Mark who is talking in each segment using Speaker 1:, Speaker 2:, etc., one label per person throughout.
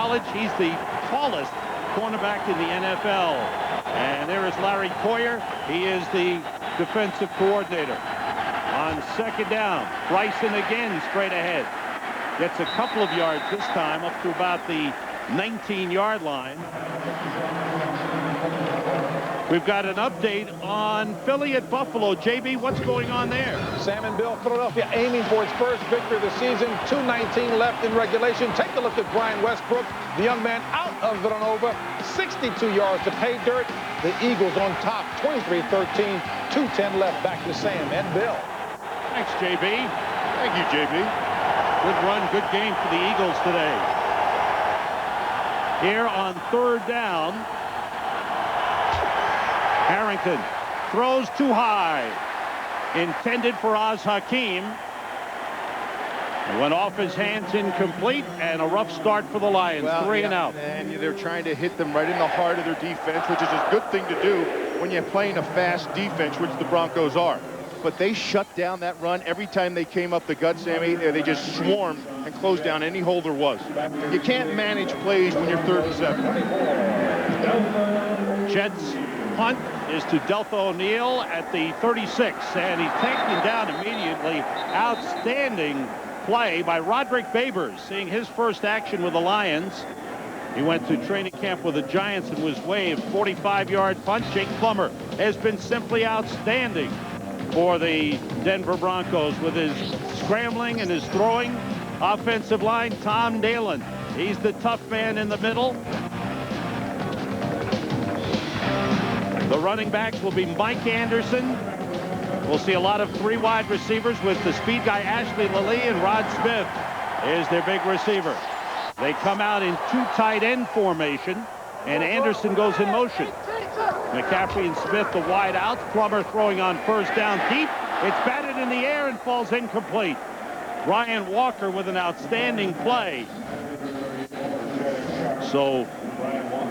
Speaker 1: college. He's the tallest cornerback in the NFL. And there is Larry Coyer. He is the defensive coordinator. On second down, Bryson again straight ahead. Gets a couple of yards this time, up to about the 19-yard line. We've got an update on Philly at Buffalo. JB, what's going on there?
Speaker 2: Sam and Bill, Philadelphia aiming for its first victory of the season. 2:19 left in regulation. Take a look at Brian Westbrook, the young man out of Villanova. 62 yards to pay dirt. The Eagles on top, 23-13. 2:10 left. Back to Sam and Bill.
Speaker 1: Thanks, JB.
Speaker 3: Thank you, JB.
Speaker 1: Good run, good game for the Eagles today. Here on third down, Harrington throws too high. Intended for Oz Hakeem. It went off his hands, incomplete, and a rough start for the Lions.
Speaker 3: Well,
Speaker 1: 3 and out.
Speaker 3: And they're trying to hit them right in the heart of their defense, which is a good thing to do when you're playing a fast defense, which the Broncos are. But they shut down that run every time they came up the gut, Sammy. They just swarmed and closed down any hole there was. You can't manage plays when you're 3rd and 7.
Speaker 1: Jets punt is to Deltha O'Neal at the 36, and he's taken down immediately. Outstanding play by Roderick Babers, seeing his first action with the Lions. He went to training camp with the Giants and was waived. 45-yard punt. Jake Plummer has been simply outstanding for the Denver Broncos with his scrambling and his throwing. Offensive line, Tom Dalen. He's the tough man in the middle. The running backs will be Mike Anderson. We'll see a lot of 3 wide receivers with the speed guy Ashley Lilly, and Rod Smith is their big receiver. They come out in 2 tight end formation, and Anderson goes in motion. McCaffrey and Smith the wide outs. Plummer throwing on first down deep. It's batted in the air and falls incomplete. Ryan Walker with an outstanding play. So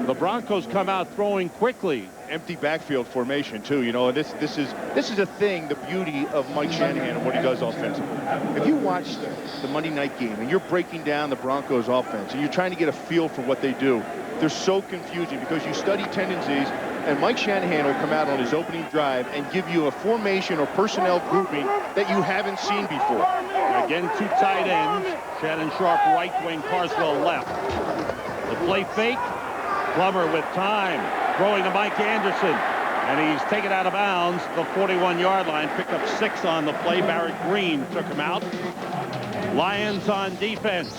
Speaker 1: the Broncos come out throwing quickly.
Speaker 3: Empty backfield formation too. You know, this is a thing, the beauty of Mike Shanahan and what he does offensively. If you watch the Monday night game and you're breaking down the Broncos offense and you're trying to get a feel for what they do, they're so confusing because you study tendencies, and Mike Shanahan will come out on his opening drive and give you a formation or personnel grouping that you haven't seen before.
Speaker 1: Again, 2 tight ends. Shannon Sharp right wing, Carswell left. The play fake. Plummer with time. Throwing to Mike Anderson. And he's taken out of bounds. The 41-yard line. Picked up 6 on the play. Barrett Green took him out. Lions on defense.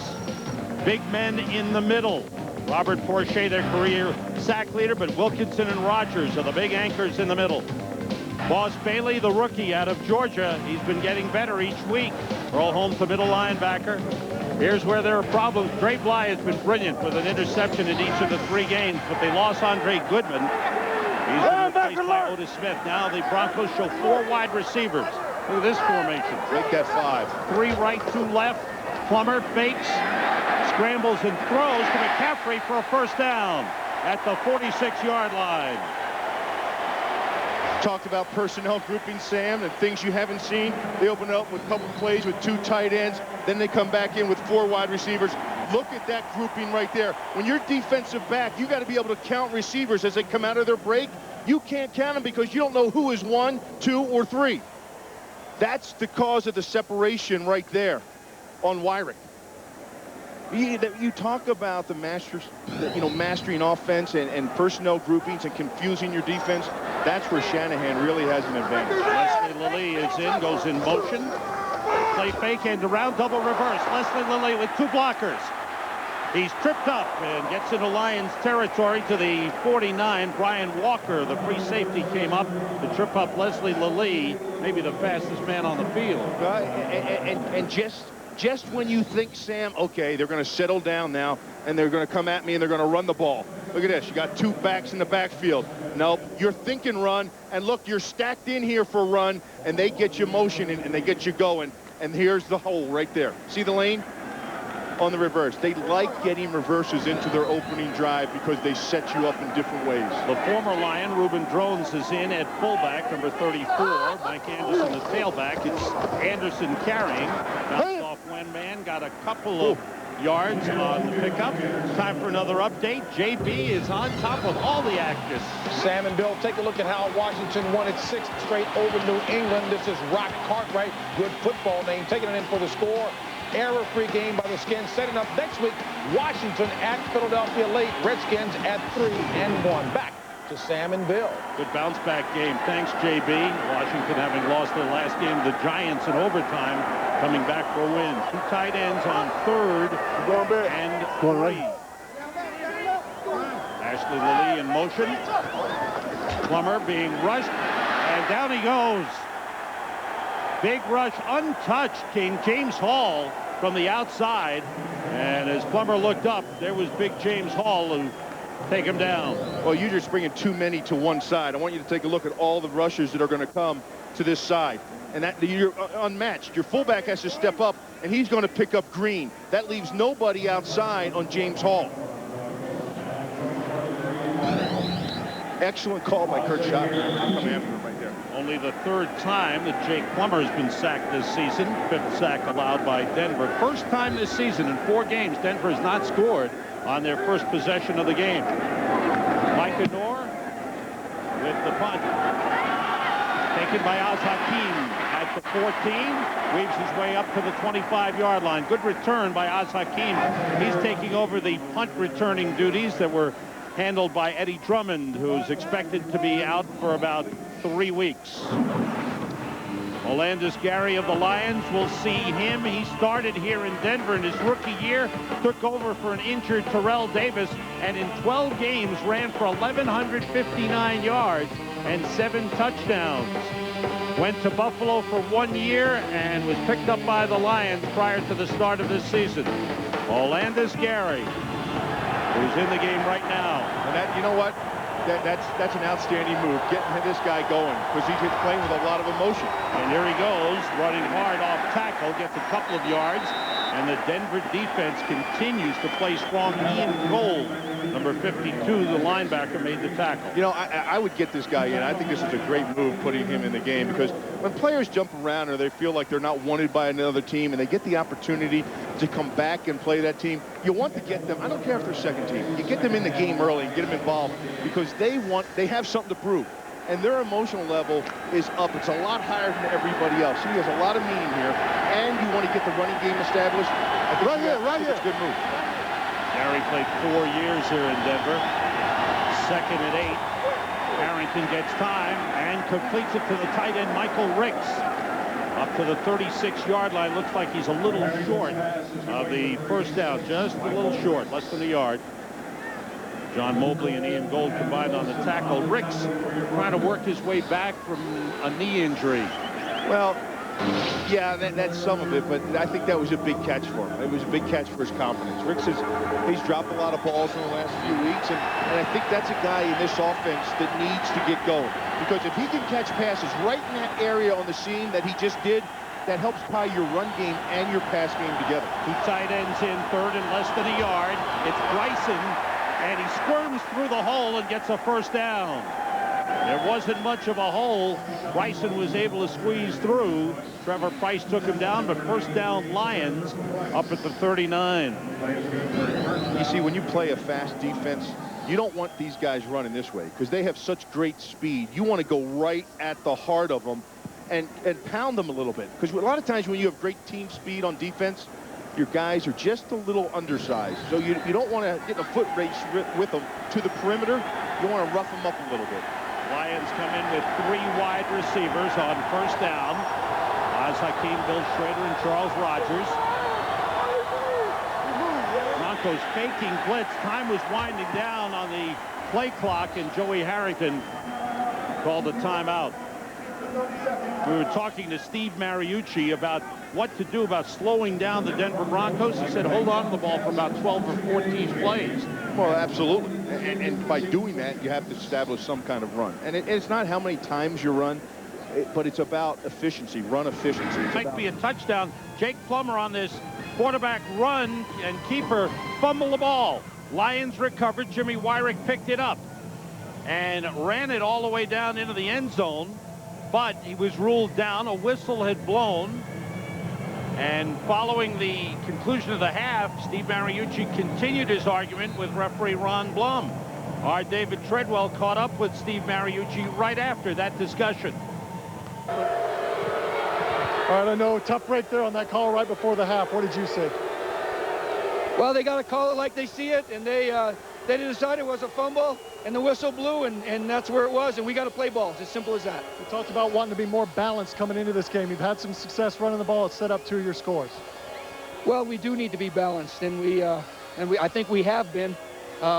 Speaker 1: Big men in the middle. Robert Porcher, their career sack leader, but Wilkinson and Rogers are the big anchors in the middle. Boss Bailey, the rookie out of Georgia, he's been getting better each week. Earl Holmes, the middle linebacker. Here's where there are problems. Dre Bly has been brilliant with an interception in each of the 3 games, but they lost Andre Goodman. He's been replaced by Otis Smith. Now the Broncos show 4 wide receivers. Look at this formation.
Speaker 3: Make that 5.
Speaker 1: 3 right, 2 left. Plummer fakes, scrambles and throws to McCaffrey for a first down at the 46-yard line.
Speaker 3: Talked about personnel grouping, Sam, and things you haven't seen. They open it up with a couple plays with 2 tight ends. Then they come back in with 4 wide receivers. Look at that grouping right there. When you're defensive back, you got to be able to count receivers as they come out of their break. You can't count them because you don't know who is 1, 2, or 3. That's the cause of the separation right there on Wyrick. You talk about the mastering offense and personnel groupings and confusing your defense. That's where Shanahan really has an advantage.
Speaker 1: Leslie Lilly is in, goes in motion. Play fake and around, double reverse. Leslie Lilly with 2 blockers. He's tripped up and gets into Lions territory to the 49. Brian Walker, the free safety, came up to trip up Leslie Lilly, maybe the fastest man on the field.
Speaker 3: And just when you think, Sam, okay, they're going to settle down now, and they're going to come at me, and they're going to run the ball. Look at this. You got 2 backs in the backfield. Nope, you're thinking run, and look, you're stacked in here for run, and they get you motion, and they get you going. And here's the hole right there. See the lane? On the reverse. They like getting reverses into their opening drive because they set you up in different ways.
Speaker 1: The former Lion, Reuben Drones, is in at fullback, number 34. Mike Anderson, the tailback. It's Anderson carrying. Knocks off one man, got a couple of yards on the pickup. Time for another update. JB is on top of all the action.
Speaker 2: Sam and Bill, take a look at how Washington won its 6th straight over New England. This is Rock Cartwright, good football name, taking it in for the score. Error-free game by the Skins, setting up next week. Washington at Philadelphia late. Redskins at 3-1. Back to Sam and Bill.
Speaker 1: Good bounce back game. Thanks, JB. Washington having lost their last game to the Giants in overtime, coming back for a win. 2 tight ends on 3rd and 3. Ashley Lilly in motion. Plummer being rushed, and down he goes. Big rush, untouched, came James Hall from the outside, and as Plummer looked up, there was big James Hall who take him down.
Speaker 3: Well, you're just bringing too many to one side. I want you to take a look at all the rushers that are going to come to this side, and that you're unmatched. Your fullback has to step up, and he's going to pick up Green. That leaves nobody outside on James Hall. Excellent call by Kurt Schottner. Coming after him right there.
Speaker 1: Only the 3rd time that Jake Plummer has been sacked this season. 5th sack allowed by Denver. First time this season in 4 games Denver has not scored on their first possession of the game. Micah Noor with the punt. Taken by Oz Hakim at the 14. Weaves his way up to the 25-yard line. Good return by Oz Hakim. He's taking over the punt returning duties that were handled by Eddie Drummond, who's expected to be out for about 3 weeks. Olandis Gary of the Lions, will see him. He started here in Denver in his rookie year, took over for an injured Terrell Davis, and in 12 games ran for 1,159 yards and 7 touchdowns. Went to Buffalo for 1 year and was picked up by the Lions prior to the start of this season. Olandis Gary, who's in the game right now.
Speaker 3: And that, you know what? That's an outstanding move, getting this guy going, because he's playing with a lot of emotion.
Speaker 1: And here he goes, running hard off tackle, gets a couple of yards, and the Denver defense continues to play strong. Ian Gold, number 52, the linebacker, made the tackle.
Speaker 3: You know, I would get this guy in. I think this is a great move, putting him in the game, because when players jump around or they feel like they're not wanted by another team and they get the opportunity to come back and play that team, you want to get them. I don't care if they're second team. You get them in the game early and get them involved, because they have something to prove. And their emotional level is up. It's a lot higher than everybody else. He has a lot of meaning here, and you want to get the running game established. I think it's a good move.
Speaker 1: Gary played 4 years here in Denver. 2nd and 8. Harrington gets time and completes it to the tight end, Michael Ricks. Up to the 36-yard line. Looks like he's a little short of the first down. Just a little short, less than a yard. John Mobley and Ian Gold combined on the tackle. Ricks trying to work his way back from a knee injury.
Speaker 3: Well, yeah, that's some of it, but I think that was a big catch for him. It was a big catch for his confidence. Ricks he's dropped a lot of balls in the last few weeks, and I think that's a guy in this offense that needs to get going. Because if he can catch passes right in that area on the seam that he just did, that helps tie your run game and your pass game together.
Speaker 1: 2 tight ends in, 3rd and less than a yard. It's Bryson, and he squirms through the hole and gets a first down. There wasn't much of a hole. Bryson was able to squeeze through. Trevor Price took him down, but first down Lions up at the 39.
Speaker 3: You see, when you play a fast defense, you don't want these guys running this way because they have such great speed. You want to go right at the heart of them and pound them a little bit. Because a lot of times when you have great team speed on defense, your guys are just a little undersized. So you don't want to get in a foot race with them to the perimeter. You want to rough them up a little bit.
Speaker 1: Lions come in with 3 wide receivers on first down. Oz Hakim, Bill Schrader, and Charles Rogers. Broncos faking blitz. Time was winding down on the play clock, and Joey Harrington called a timeout. We were talking to Steve Mariucci about what to do about slowing down the Denver Broncos. He said hold on to the ball for about 12 or 14 plays.
Speaker 3: Well, absolutely. And by doing that, you have to establish some kind of run. And it's not how many times you run, but it's about efficiency, run efficiency.
Speaker 1: It might be a touchdown. Jake Plummer on this quarterback run, and keeper fumble the ball. Lions recovered. Jimmy Wyrick picked it up and ran it all the way down into the end zone, but he was ruled down. A whistle had blown. And following the conclusion of the half, Steve Mariucci continued his argument with referee Ron Blum. Our David Treadwell caught up with Steve Mariucci right after that discussion.
Speaker 4: All right, I know, tough break there on that call right before the half. What did you say?
Speaker 5: Well, they got to call it like they see it, and they decided it was a fumble, and the whistle blew, and that's where it was, and we got to play ball. It's as simple as that.
Speaker 4: You talked about wanting to be more balanced coming into this game. You've had some success running the ball. It's set up 2 of your scores.
Speaker 5: Well, we do need to be balanced, and I think we have been.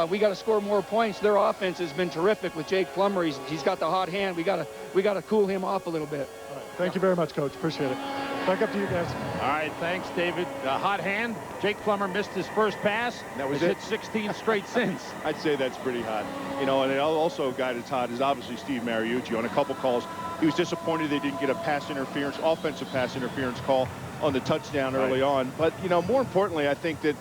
Speaker 5: We got to score more points. Their offense has been terrific with Jake Plummer. He's got the hot hand. We got to cool him off a little bit.
Speaker 4: All right. Thank you very much, Coach. Appreciate it. Back up to you guys.
Speaker 1: All right, thanks, David. Hot hand. Jake Plummer missed his first pass.
Speaker 3: That was
Speaker 1: He's
Speaker 3: it.
Speaker 1: hit 16 straight since.
Speaker 3: I'd say that's pretty hot. You know, and also a guy that's hot is obviously Steve Mariucci. On a couple calls, he was disappointed they didn't get a pass interference, offensive pass interference call on the touchdown early on. But, you know, more importantly, I think that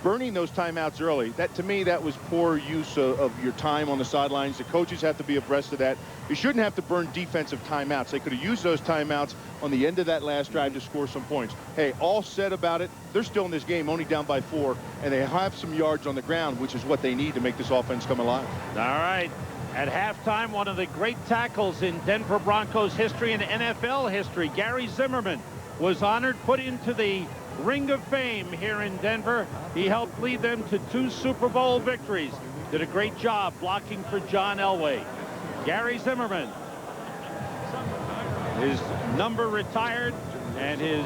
Speaker 3: burning those timeouts early, that to me, that was poor use of your time on the sidelines. The coaches have to be abreast of that. You shouldn't have to burn defensive timeouts. They could have used those timeouts on the end of that last drive to score some points. Hey, all said about it, they're still in this game, only down by 4, and they have some yards on the ground, which is what they need to make this offense come alive.
Speaker 1: All right. At halftime, one of the great tackles in Denver Broncos history and NFL history, Gary Zimmerman, was honored, put into the Ring of Fame here in Denver. He helped lead them to 2 Super Bowl victories. Did a great job blocking for John Elway. Gary Zimmerman, his number retired and his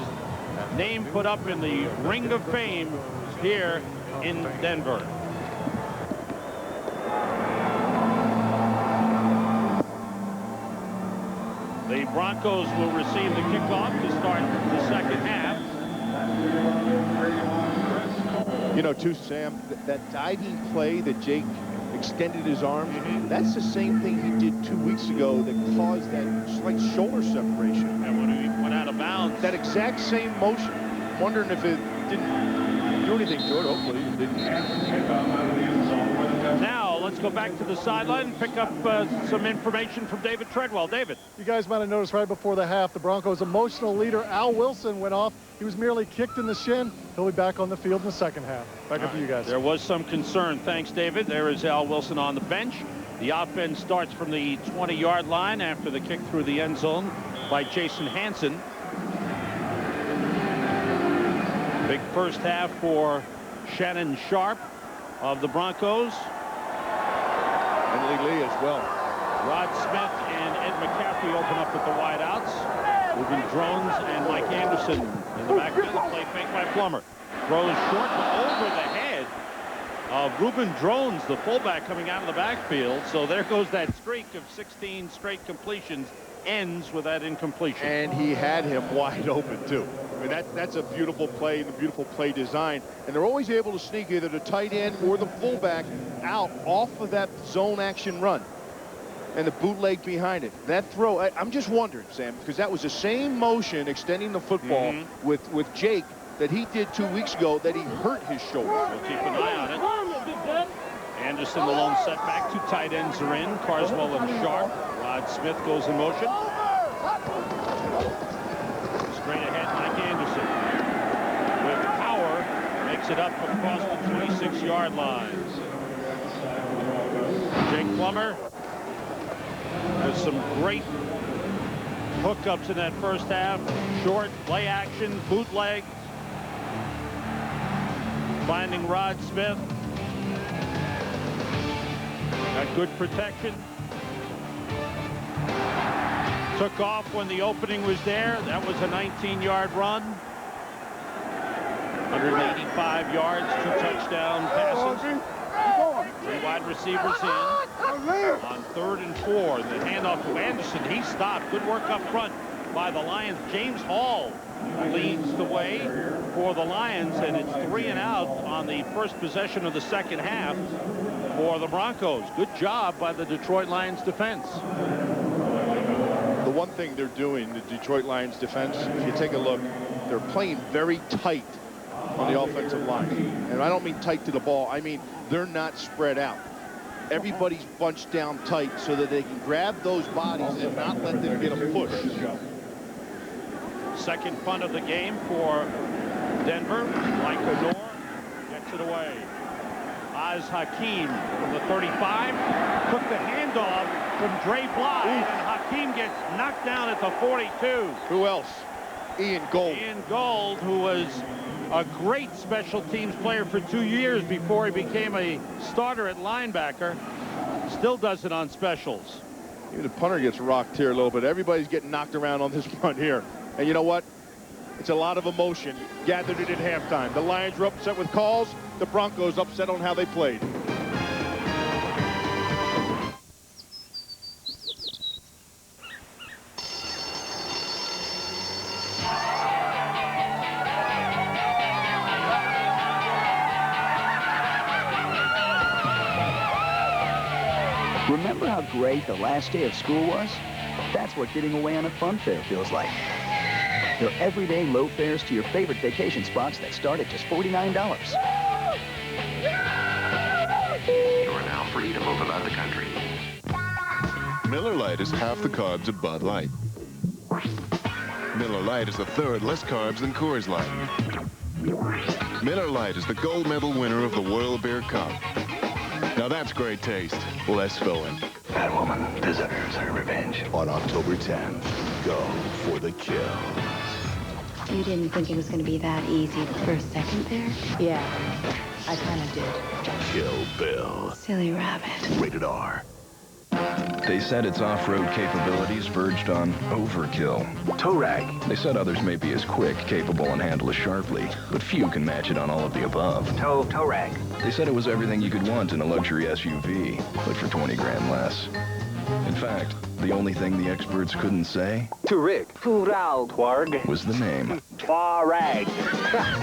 Speaker 1: name put up in the Ring of Fame here in Denver. The Broncos will receive the kickoff to start the second half.
Speaker 3: You know, too, Sam, that diving play that Jake extended his arms, that's the same thing he did 2 weeks ago that caused that slight shoulder separation.
Speaker 1: And when he went out of bounds.
Speaker 3: That exact same motion. I'm wondering if it didn't do anything to it. Hopefully it didn't.
Speaker 1: Now, let's go back to the sideline and pick up some information from David Treadwell. David.
Speaker 4: You guys might have noticed right before the half, the Broncos' emotional leader, Al Wilson, went off. He was merely kicked in the shin. He'll be back on the field in the second half. Back up to you guys.
Speaker 1: There was some concern. Thanks, David. There is Al Wilson on the bench. The offense starts from the 20-yard line after the kick through the end zone by Jason Hansen. Big first half for Shannon Sharp of the Broncos.
Speaker 3: And Lee as well.
Speaker 1: Rod Smith and Ed McCaffrey open up with the wideouts. Ruben Drones and Mike Anderson in the backfield. The play fake by Plummer. Throws short over the head of Ruben Drones, the fullback, coming out of the backfield. So there goes that streak of 16 straight completions. Ends with that incompletion.
Speaker 3: And he had him wide open, too. I mean, that's a beautiful play and a beautiful play design. And they're always able to sneak either the tight end or the fullback out off of that zone action run. And the bootleg behind it. That throw, I'm just wondering, Sam, because that was the same motion extending the football with Jake that he did 2 weeks ago that he hurt his shoulder.
Speaker 1: We'll keep an eye on it. Anderson, the lone setback. 2 tight ends are in. Carswell and Sharp. Rod Smith goes in motion. Straight ahead, Mike Anderson. With power, makes it up across the 26-yard line. Jake Plummer with some great hookups in that first half. Short, play action, bootleg. Finding Rod Smith. Got good protection. Took off when the opening was there. That was a 19-yard run. 185 yards, 2 touchdown passes. 3 wide receivers in on 3rd and 4. The handoff to Anderson. He stopped. Good work up front by the Lions. James Hall leads the way for the Lions, and it's 3 and out on the first possession of the second half for the Broncos. Good job by the Detroit Lions defense.
Speaker 3: The one thing they're doing, the Detroit Lions defense, if you take a look, they're playing very tight on the offensive line. And I don't mean tight to the ball. I mean they're not spread out. Everybody's bunched down tight so that they can grab those bodies and not let them get a push.
Speaker 1: Second punt of the game for Denver. Michael Noor gets it away. Az Hakim from the 35 took the handoff from Dre Bly, and Hakim gets knocked down at the 42.
Speaker 3: Who else? Ian Gold.
Speaker 1: Ian Gold, who was a great special teams player for 2 years before he became a starter at linebacker, still does it on specials.
Speaker 3: Even the punter gets rocked here a little bit. Everybody's getting knocked around on this punt here. And you know what? It's a lot of emotion gathered it at halftime. The Lions were upset with calls. The Broncos upset on how they played.
Speaker 6: Remember how great the last day of school was? That's what getting away on a fun fair feels like. They're everyday low fares to your favorite vacation spots that start at just $49.
Speaker 7: You are now free to move about the country.
Speaker 8: Miller Lite is half the carbs of Bud Light. Miller Lite is a third less carbs than Coors Light. Miller Lite is the gold medal winner of the World Beer Cup. Now that's great taste, less filling.
Speaker 7: That woman deserves her revenge.
Speaker 9: On October 10th, go for the kill.
Speaker 10: You didn't think it was going to be that easy for a second there? Yeah, I kind of did.
Speaker 9: Kill Bill.
Speaker 10: Silly rabbit.
Speaker 9: Rated R.
Speaker 11: They said its off-road capabilities verged on overkill.
Speaker 9: Tow rag.
Speaker 11: They said others may be as quick, capable, and handle as sharply, but few can match it on all of the above.
Speaker 7: Tow rag.
Speaker 11: They said it was everything you could want in a luxury SUV, but for 20 grand less. In fact, the only thing the experts couldn't say was the name.
Speaker 7: Touareg.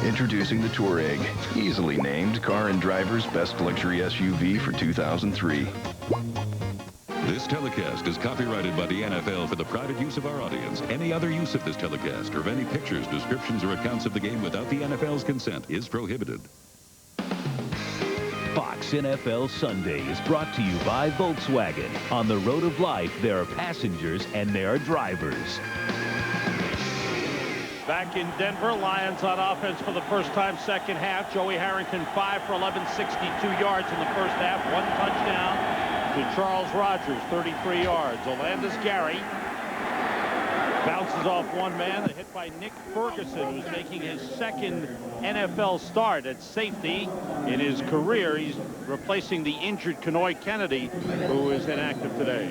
Speaker 11: Introducing the Touareg, easily named Car and Driver's Best Luxury SUV for 2003.
Speaker 12: This telecast is copyrighted by the NFL for the private use of our audience. Any other use of this telecast or of any pictures, descriptions, or accounts of the game without the NFL's consent is prohibited.
Speaker 13: Fox NFL Sunday is brought to you by Volkswagen. On the road of life, there are passengers and there are drivers.
Speaker 1: Back in Denver, Lions on offense for the first time second half. Joey Harrington 5 for 11, 62 yards in the first half. 1 touchdown to Charles Rogers, 33 yards. Olandis Gary bounces off one man. A hit by Nick Ferguson, who's making his second NFL start at safety in his career. He's replacing the injured Kenoy Kennedy, who is inactive today.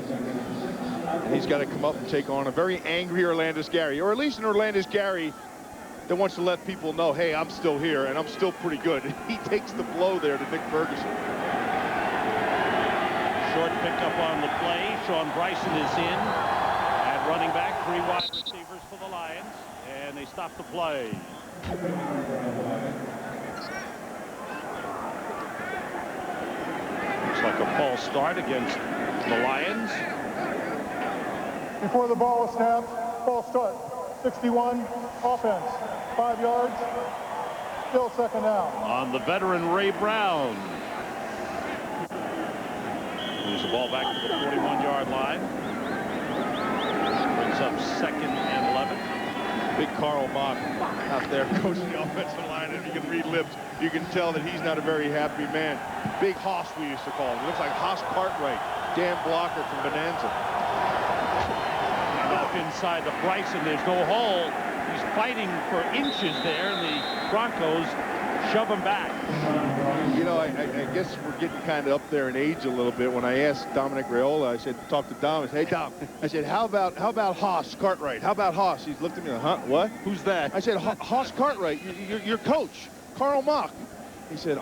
Speaker 3: He's got to come up and take on a very angry Olandis Gary, or at least an Olandis Gary that wants to let people know, hey, I'm still here and I'm still pretty good. He takes the blow there to Nick Ferguson.
Speaker 1: Short pickup on the play. Sean Bryson is in at running back. 3 wide receivers for the Lions, and they stop the play. Looks like a false start against the Lions.
Speaker 4: Before the ball is snapped, false start. 61, offense, 5 yards, still second down.
Speaker 1: On the veteran Ray Brown. Moves the ball back to the 41-yard line. Brings up 2nd and 11.
Speaker 3: Big Carl Mock out there coaching the offensive line. If you can read lips, you can tell that he's not a very happy man. Big Hoss, we used to call him. He looks like Hoss Cartwright, damn blocker from Bonanza.
Speaker 1: And off inside to Bryson. There's no hole. He's fighting for inches there, and the Broncos shove him back.
Speaker 3: You know, I guess we're getting kind of up there in age a little bit. When I asked Dominic Raiola, I said, talk to Dom. I said, hey, Dom. I said, how about Hoss Cartwright? How about Hoss? He's looked at me like, huh? What?
Speaker 1: Who's that?
Speaker 3: I said, Hoss Cartwright, your coach, Carl Mock. He said,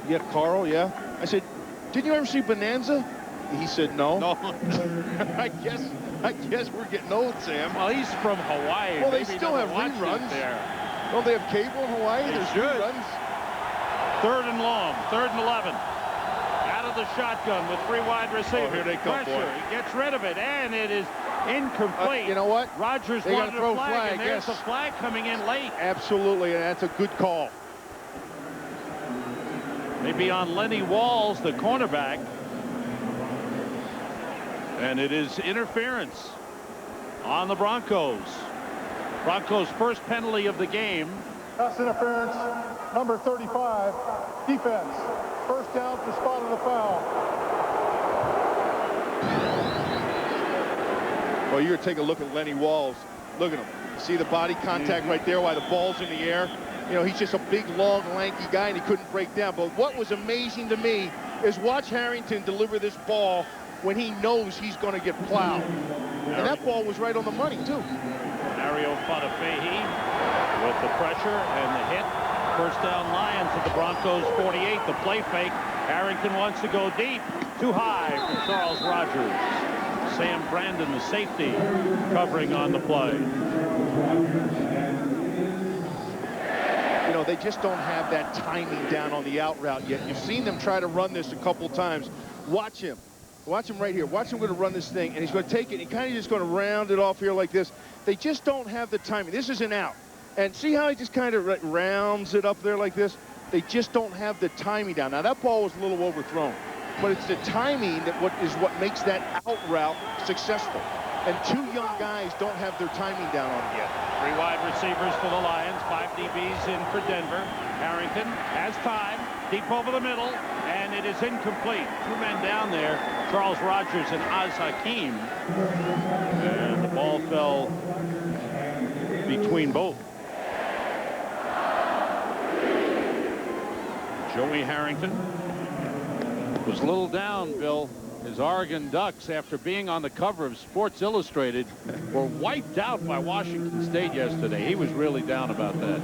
Speaker 3: yeah, Carl, yeah. I said, didn't you ever see Bonanza? He said, no.
Speaker 1: No.
Speaker 3: I guess we're getting old, Sam.
Speaker 1: Well, he's from Hawaii.
Speaker 3: Well, they
Speaker 1: Maybe
Speaker 3: still have
Speaker 1: never watched
Speaker 3: reruns
Speaker 1: it there.
Speaker 3: Don't they have cable in Hawaii?
Speaker 1: They
Speaker 3: There's
Speaker 1: should.
Speaker 3: reruns.
Speaker 1: 3rd and long, 3rd and 11. Out of the shotgun with 3 wide receivers.
Speaker 3: Oh, here they come,
Speaker 1: Pressure.
Speaker 3: boy.
Speaker 1: He gets rid of it, and it is incomplete.
Speaker 3: You know what?
Speaker 1: Rogers
Speaker 3: They
Speaker 1: wanted
Speaker 3: gotta throw
Speaker 1: a flag, and there's
Speaker 3: yes.
Speaker 1: a flag coming in late.
Speaker 3: Absolutely, and that's a good call.
Speaker 1: Maybe on Lenny Walls, the cornerback. And it is interference on the Broncos. Broncos' first penalty of the game.
Speaker 4: Pass interference, number 35, defense. First down for spot of the foul.
Speaker 3: Well, you're going to take a look at Lenny Walls. Look at him. See the body contact right there while the ball's in the air? You know, he's just a big, long, lanky guy, and he couldn't break down. But what was amazing to me is watch Harrington deliver this ball when he knows he's going to get plowed. And that ball was right on the money, too.
Speaker 1: Mario Fadafehi with the pressure and the hit. First down Lions at the Broncos 48. The play fake. Harrington wants to go deep. Too high for Charles Rogers. Sam Brandon, the safety, covering on the play.
Speaker 3: You know, they just don't have that timing down on the out route yet. You've seen them try to run this a couple times. Watch him. Watch him right here. Watch him going to run this thing, and he's going to take it. He's kind of just going to round it off here like this. They just don't have the timing. This is an out. And see how he just kind of rounds it up there like this? They just don't have the timing down. Now, that ball was a little overthrown, but it's the timing that what makes that out route successful. And two young guys don't have their timing down on it yet.
Speaker 1: 3 wide receivers for the Lions, 5 DBs in for Denver. Harrington has time, deep over the middle, and it is incomplete. 2 men down there, Charles Rogers and Oz Hakeem. And the ball fell between both. Joey Harrington was a little down, Bill. His Oregon Ducks, after being on the cover of Sports Illustrated, were wiped out by Washington State yesterday. He was really down about that.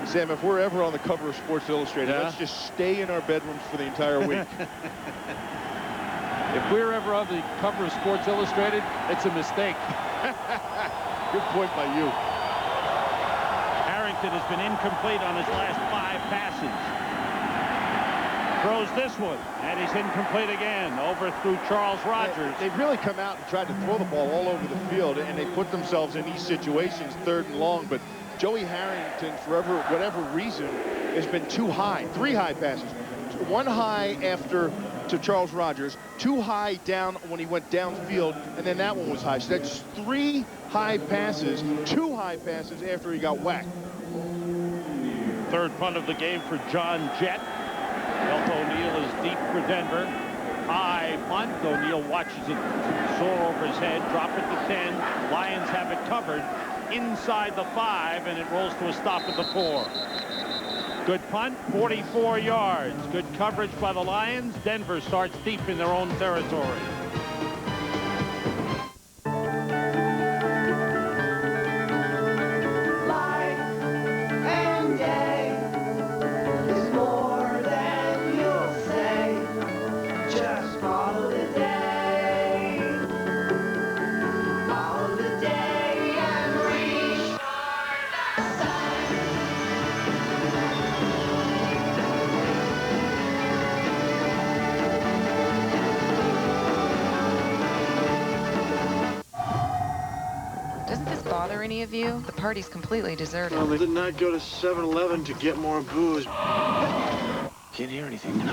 Speaker 3: Sam, if we're ever on the cover of Sports Illustrated, let's just stay in our bedrooms for the entire week.
Speaker 1: If we're ever on the cover of Sports Illustrated, it's a mistake.
Speaker 3: Good point by you.
Speaker 1: Harrington has been incomplete on his last 5 passes. Throws this one, and he's incomplete again. Overthrew Charles Rogers.
Speaker 3: They've really come out and tried to throw the ball all over the field, and they put themselves in these situations 3rd and long. But Joey Harrington, for whatever reason, has been too high. 3 high passes. 1 high to Charles Rogers, 2 high down when he went downfield, and then that one was high. So that's 3 high passes, 2 high passes after he got whacked.
Speaker 1: 3rd punt of the game for John Jett. Delta O'Neal is deep for Denver. High punt. O'Neal watches it soar over his head. Drop it to 10. Lions have it covered inside the 5, and it rolls to a stop at the 4. Good punt, 44 yards. Good coverage by the Lions. Denver starts deep in their own territory.
Speaker 14: Any of you? The party's completely deserted.
Speaker 15: Well, they did not go to 7-Eleven to get more booze. Can't hear anything.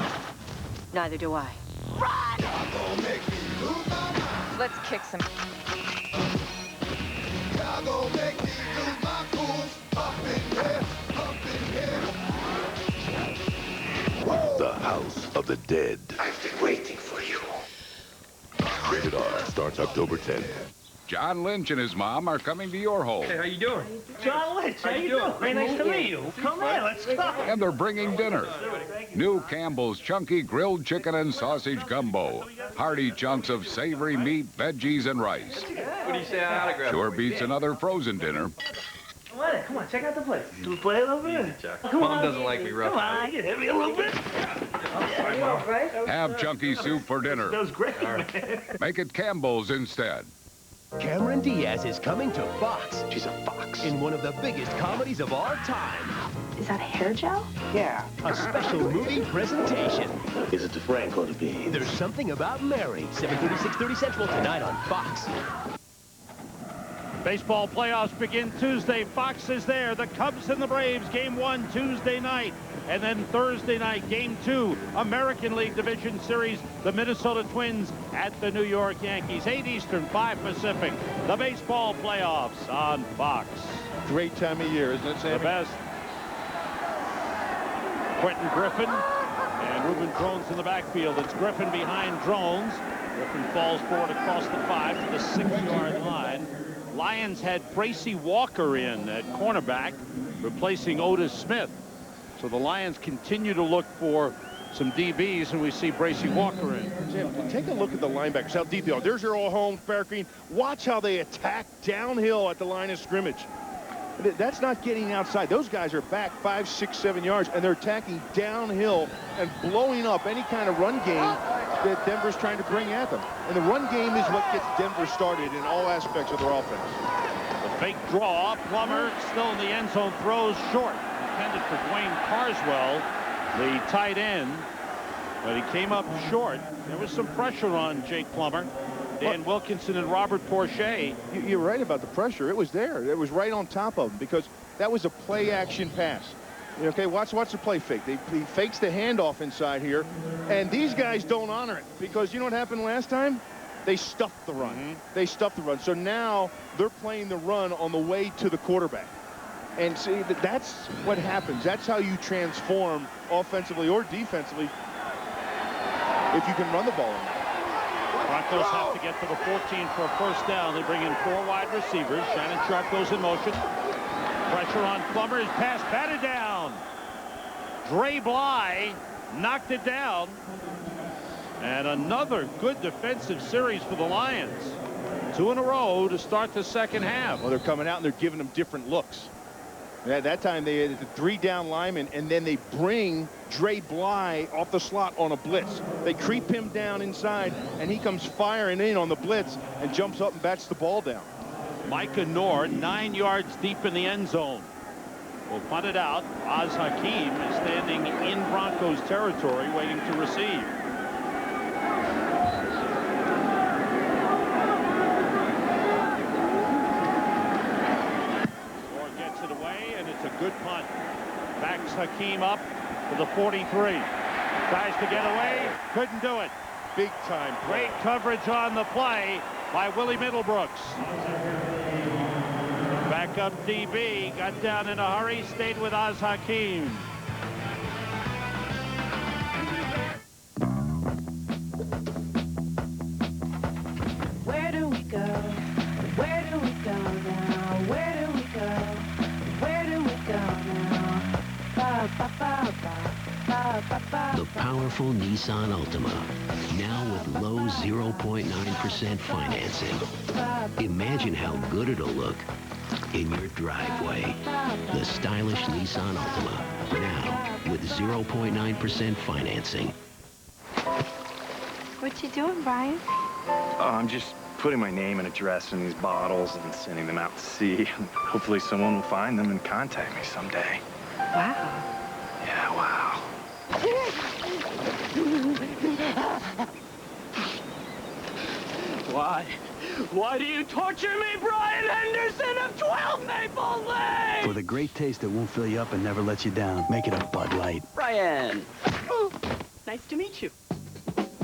Speaker 10: Neither do I.
Speaker 14: Run! Let's kick some.
Speaker 9: The House of the Dead.
Speaker 15: I've been waiting for you.
Speaker 9: Rated R starts October 10th.
Speaker 16: John Lynch and his mom are coming to your home.
Speaker 17: Hey, how you doing? John Lynch, how you doing? Very nice to meet you. Come in, let's go.
Speaker 16: And they're bringing dinner. New Campbell's Chunky Grilled Chicken and Sausage Gumbo. Hearty chunks of savory meat, veggies, and rice.
Speaker 17: What do you say I autograph?
Speaker 16: Sure beats another frozen dinner.
Speaker 17: Come on, check out the place. Do we play a little bit? Mom doesn't like me rough. Come on, I can hit me a little bit. Sorry, Mom.
Speaker 16: Have chunky soup for dinner.
Speaker 17: That was great, man.
Speaker 16: Make it Campbell's instead.
Speaker 18: Cameron Diaz is coming to Fox.
Speaker 15: She's a fox.
Speaker 18: In one of the biggest comedies of all time.
Speaker 10: Is that a hair gel?
Speaker 18: Yeah. A special movie presentation.
Speaker 15: Is it the Frank or the Beans?
Speaker 18: There's Something About Mary. 7:30, 6:30 Central tonight on Fox.
Speaker 1: Baseball playoffs begin Tuesday. Fox is there. The Cubs and the Braves, game 1 Tuesday night. And then Thursday night, game 2, American League Division Series, the Minnesota Twins at the New York Yankees. 8 Eastern, 5 Pacific. The baseball playoffs on Fox.
Speaker 3: Great time of year, isn't it, Sammy?
Speaker 1: The best. Quentin Griffin and Ruben Drones in the backfield. It's Griffin behind Drones. Griffin falls forward across the 5 to the 6-yard line. Lions had Bracy Walker in at cornerback, replacing Otis Smith. So the Lions continue to look for some DBs, and we see Bracy Walker in.
Speaker 3: Jim, take a look at the linebackers, how deep they are. There's Earl Holmes, Barrett Green. Watch how they attack downhill at the line of scrimmage. That's not getting outside. Those guys are back 5, 6, 7 yards, and they're attacking downhill and blowing up any kind of run game that Denver's trying to bring at them. And the run game is what gets Denver started in all aspects of their offense.
Speaker 1: The fake draw. Plummer still in the end zone, throws short. Intended for Dwayne Carswell, the tight end, but he came up short. There was some pressure on Jake Plummer. Dan Wilkinson and Robert Porcher.
Speaker 3: You're right about the pressure. It was there. It was right on top of him because that was a play-action pass. Okay, watch the play fake. He fakes the handoff inside here, and these guys don't honor it because you know what happened last time? They stuffed the run. They stuffed the run. So now they're playing the run on the way to the quarterback. And see, that's what happens. That's how you transform offensively or defensively if you can run the ball.
Speaker 1: Broncos have to get to the 14 for a first down. They bring in 4 wide receivers. Shannon Sharp goes in motion. Pressure on Plummer. His pass batted down. Dre Bly knocked it down. And another good defensive series for the Lions. 2 in a row to start the second half.
Speaker 3: Well, they're coming out and they're giving them different looks. At that time, they had the 3 down linemen, and then they bring Dre Bly off the slot on a blitz. They creep him down inside, and he comes firing in on the blitz and jumps up and bats the ball down.
Speaker 1: Micah Noor, 9 yards deep in the end zone. Will punt it out. Oz Hakeem is standing in Broncos territory waiting to receive. Noor gets it away, and it's a good punt. Backs Hakeem up to the 43. Tries to get away. Couldn't do it.
Speaker 3: Big time play.
Speaker 1: Great coverage on the play by Willie Middlebrooks. Backup DB got down in a hurry, stayed with Oz Hakeem.
Speaker 19: Where do we go? Where do we go now? Where do we go? Where do we go now? Ba, ba, ba, ba, ba, ba, ba.
Speaker 20: The powerful Nissan Altima, now with low 0.9% financing. Imagine how good it'll look in your driveway. The stylish Nissan Altima, now with 0.9% financing.
Speaker 10: What you doing, Brian?
Speaker 21: I'm just putting my name and address in these bottles and sending them out to sea. Hopefully someone will find them and contact me someday.
Speaker 10: Wow.
Speaker 21: Yeah, wow.
Speaker 17: Why? Why do you torture me, Brian Henderson of 12 Maple Lane?
Speaker 22: For the great taste that won't fill you up and never let you down, make it a Bud Light.
Speaker 17: Brian.
Speaker 23: Nice to meet you.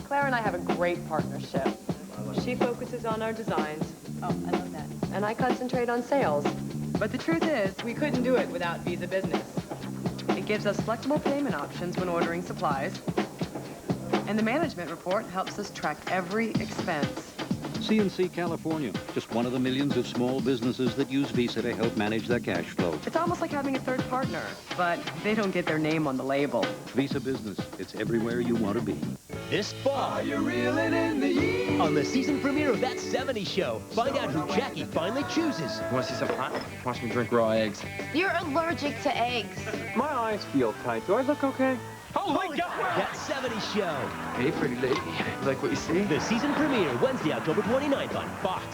Speaker 23: Claire and I have a great partnership. She focuses on our designs. Oh, I love that. And I concentrate on sales. But the truth is, we couldn't do it without Visa Business. It gives us flexible payment options when ordering supplies. And the management report helps us track every expense.
Speaker 24: CNC California, just one of the millions of small businesses that use Visa to help manage their cash flow.
Speaker 23: It's almost like having a third partner, but they don't get their name on the label.
Speaker 24: Visa Business, it's everywhere you want to be.
Speaker 18: This fall, you're reeling in the yeast. On the season premiere of That 70s Show, find out who Jackie finally chooses.
Speaker 21: You want to see some hot? Watch me drink raw eggs.
Speaker 10: You're allergic to eggs.
Speaker 21: My eyes feel tight. Do I look okay?
Speaker 18: Holy God! That 70s Show.
Speaker 21: Hey, pretty lady. You like what you see?
Speaker 18: The season premiere, Wednesday, October 29th on Fox.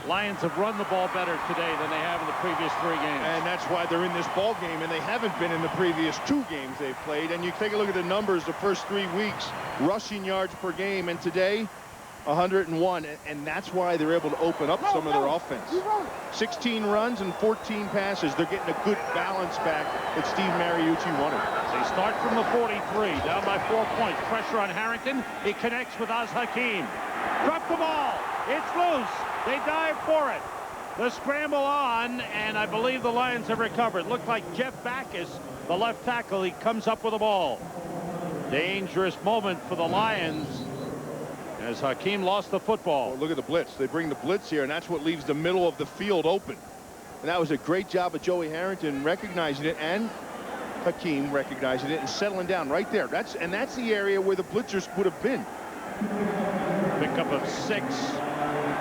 Speaker 1: Lions have run the ball better today than they have in the previous 3 games.
Speaker 3: And that's why they're in this ball game, and they haven't been in the previous 2 games they've played. And you take a look at the numbers the first 3 weeks, rushing yards per game, and today 101, and that's why they're able to open up some of their offense. 16 runs and 14 passes. They're getting a good balance back that Steve Mariucci wanted.
Speaker 1: They start from the 43, down by 4 points. Pressure on Harrington. He connects with Hakeem. Drop the ball. It's loose. They dive for it. The scramble on, and I believe the Lions have recovered. Looked like Jeff Backus, the left tackle. He comes up with the ball. Dangerous moment for the Lions as Hakeem lost the football.
Speaker 3: Well, look at the blitz. They bring the blitz here, and that's what leaves the middle of the field open. And that was a great job of Joey Harrington recognizing it, and Hakeem recognizing it and settling down right there. That's the area where the blitzers would have been.
Speaker 1: Pickup of 6.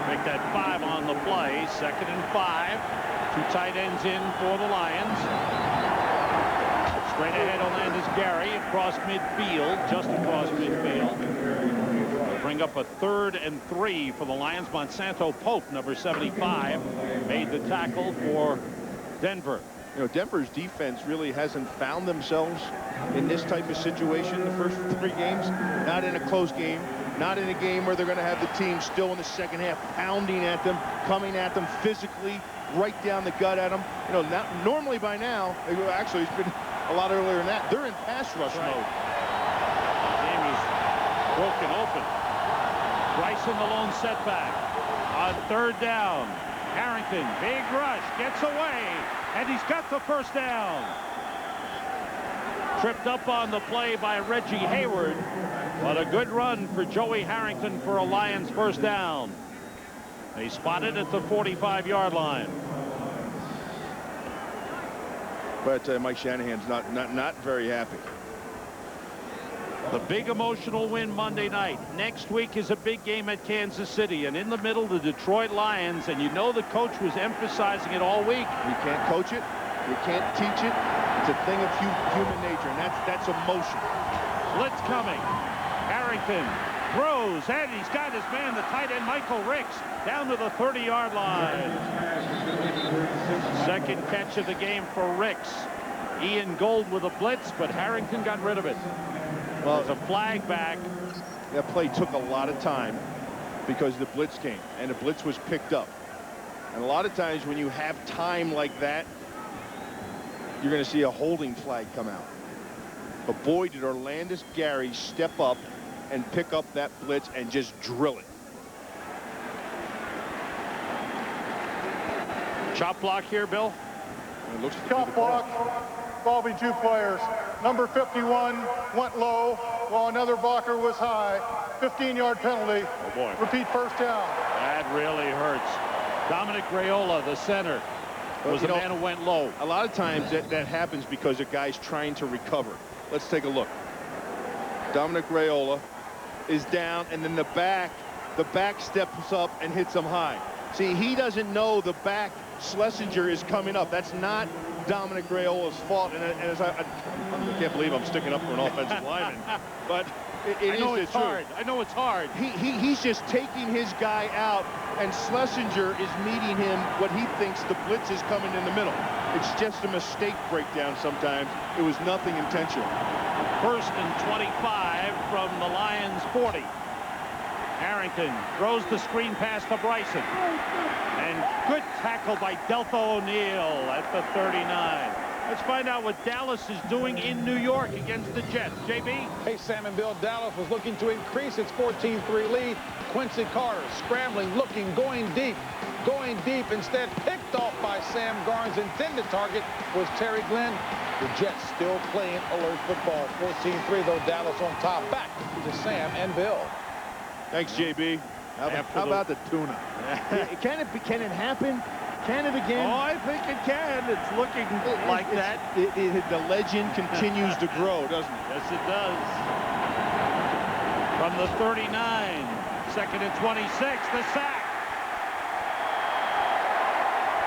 Speaker 1: Make that 5 on the play. 2nd and 5. 2 tight ends in for the Lions. Straight ahead will land is Gary across midfield, just across midfield. Bring up a 3rd and 3 for the Lions. Monsanto Pope, number 75, made the tackle for Denver.
Speaker 3: You know, Denver's defense really hasn't found themselves in this type of situation the first 3 games. Not in a close game, not in a game where they're going to have the team still in the second half pounding at them, coming at them physically, right down the gut at them. You know, normally by now, actually it's been a lot earlier than that, they're in pass rush mode.
Speaker 1: The game is broken open. Bryson the lone setback. On 3rd down, Harrington, big rush, gets away, and he's got the first down. Tripped up on the play by Reggie Hayward, but a good run for Joey Harrington for a Lions first down. They spotted at the 45-yard line.
Speaker 3: But Mike Shanahan's not very happy.
Speaker 1: The big emotional win Monday night. Next week is a big game at Kansas City, and in the middle, the Detroit Lions, and you know the coach was emphasizing it all week.
Speaker 3: You can't coach it. You can't teach it. It's a thing of human nature, and that's emotion.
Speaker 1: Blitz coming. Harrington throws, and he's got his man, the tight end Michael Ricks, down to the 30-yard line. 2nd catch of the game for Ricks. Ian Gold with a blitz, but Harrington got rid of it. Well, there's a flag back.
Speaker 3: That play took a lot of time because the blitz came, and the blitz was picked up. And a lot of times when you have time like that, you're going to see a holding flag come out. But boy, did Orlandis Gary step up and pick up that blitz and just drill it.
Speaker 1: Chop block here, Bill.
Speaker 3: It looks
Speaker 4: Chop block involving 2 players. Number 51 went low while another blocker was high. 15-yard penalty.
Speaker 1: Oh boy.
Speaker 4: Repeat first down.
Speaker 1: That really hurts. Dominic Raiola, the center, was the man who went low.
Speaker 3: A lot of times that happens because a guy's trying to recover. Let's take a look. Dominic Raiola is down, and then the back steps up and hits him high. See, he doesn't know the back Schlesinger is coming up. That's not Dominic Raiola's fault. And as I can't believe I'm sticking up for an offensive lineman, but it
Speaker 1: I know
Speaker 3: is
Speaker 1: it's
Speaker 3: the truth.
Speaker 1: hard. I know it's hard.
Speaker 3: He's just taking his guy out, and Schlesinger is meeting him what he thinks the blitz is coming in the middle. It's just a mistake breakdown sometimes. It was nothing intentional.
Speaker 1: 1st and 25 from the Lions 40. Harrington throws the screen pass to Bryson. And good tackle by Deltha O'Neal at the 39. Let's find out what Dallas is doing in New York against the Jets. JB?
Speaker 2: Hey, Sam and Bill, Dallas was looking to increase its 14-3 lead. Quincy Carter scrambling, looking, going deep. Instead, picked off by Sam Garnes. Intended target was Terry Glenn. The Jets still playing alert football. 14-3, though, Dallas on top. Back to Sam and Bill.
Speaker 3: Thanks, JB. How about the tuna? Can it happen? Can it again?
Speaker 1: Oh, I think it can. It's looking like that.
Speaker 3: The legend continues to grow, doesn't it?
Speaker 1: Yes, it does. From the 39, 2nd and 26, the sack.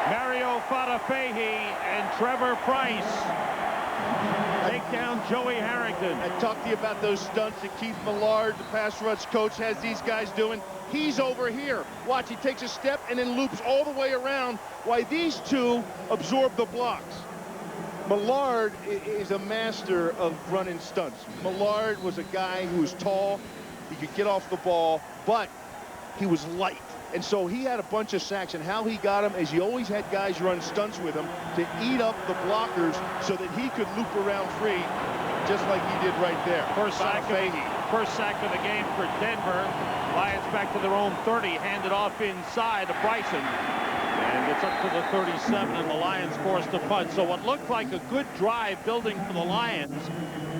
Speaker 1: Mario Fatafehi and Trevor Price take down Joey Harrington.
Speaker 3: I talked to you about those stunts that Keith Millard, the pass rush coach, has these guys doing. He's over here. Watch, he takes a step and then loops all the way around while these two absorb the blocks. Millard is a master of running stunts. Millard was a guy who was tall. He could get off the ball, but he was light. And so he had a bunch of sacks, and how he got them is he always had guys run stunts with him to eat up the blockers so that he could loop around free, just like he did right there.
Speaker 1: First sack of the game for Denver. Lions back to their own 30, handed off inside to Bryson. And gets up to the 37, and the Lions forced to punt. So what looked like a good drive building for the Lions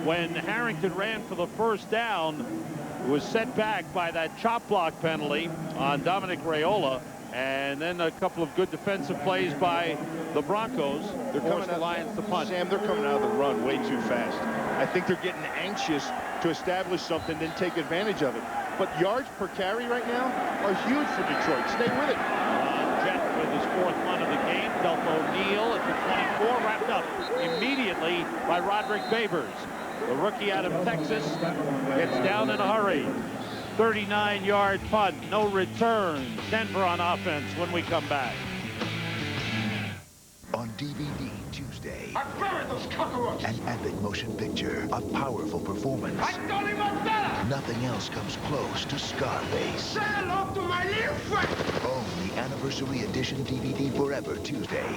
Speaker 1: when Harrington ran for the first down, was set back by that chop block penalty on Dominic Raiola, and then a couple of good defensive plays by the Broncos. They're coming the Lions to punt.
Speaker 3: Sam, they're coming out of the run way too fast. I think they're getting anxious to establish something, then take advantage of it. But yards per carry right now are huge for Detroit. Stay with it.
Speaker 1: Jet with his 4th punt of the game. Delta O'Neal at the 24, wrapped up immediately by Roderick Babers. The rookie out of Texas gets down in a hurry. 39-yard punt, no return. Denver on offense when we come back.
Speaker 5: On DVD Tuesday,
Speaker 6: I buried those cockroaches.
Speaker 5: an epic motion picture, a powerful performance.
Speaker 6: I don't even better.
Speaker 5: Nothing else comes close to Scarface.
Speaker 6: Say hello to my little friend.
Speaker 5: Only Anniversary Edition DVD Forever Tuesday.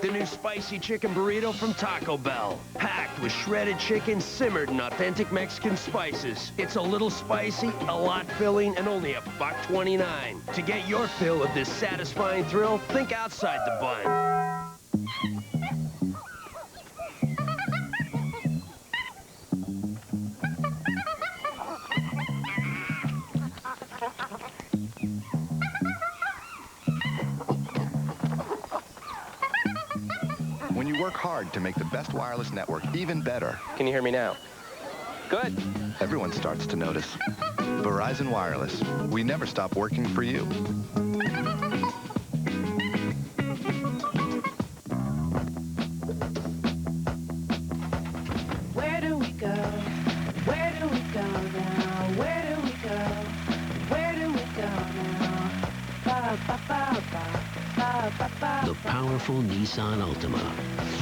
Speaker 7: The new spicy chicken burrito from Taco Bell. Packed with shredded chicken simmered in authentic Mexican spices. It's a little spicy, a lot filling, and only $1.29. To get your fill of this satisfying thrill, think outside the bun.
Speaker 8: When you work hard to make the best wireless network even better.
Speaker 7: Can you hear me now? Good.
Speaker 8: Everyone starts to notice. Verizon Wireless. We never stop working for you.
Speaker 19: Where do we go? Where do we go now? Where do we go? Where do we go now? Ba, ba, ba, ba.
Speaker 20: The powerful Nissan Altima,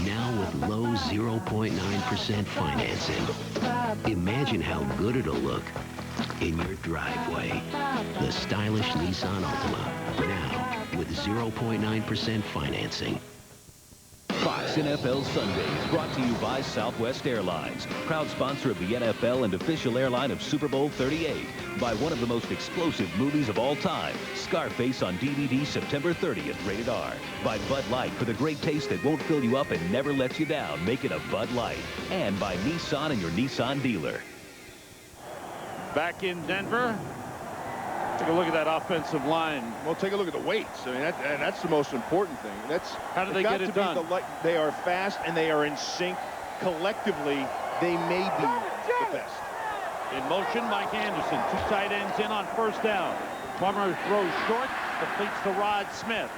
Speaker 20: now with low 0.9% financing. Imagine how good it'll look in your driveway. The stylish Nissan Altima, now with 0.9% financing.
Speaker 13: Fox NFL Sundays, brought to you by Southwest Airlines, proud sponsor of the NFL and official airline of Super Bowl 38, by one of the most explosive movies of all time, Scarface, on DVD September 30th, rated R, by Bud Light, for the great taste that won't fill you up and never lets you down. Make it a Bud Light. And by Nissan and your Nissan dealer.
Speaker 1: Back in Denver. Take a look at that offensive line.
Speaker 3: Well, take a look at the weights. I mean, that's the most important thing.
Speaker 1: How do they get it done?
Speaker 3: They are fast and they are in sync. Collectively, they may be the best.
Speaker 1: In motion, Mike Anderson. 2 tight ends in on first down. Plummer throws short, completes to Rod Smith.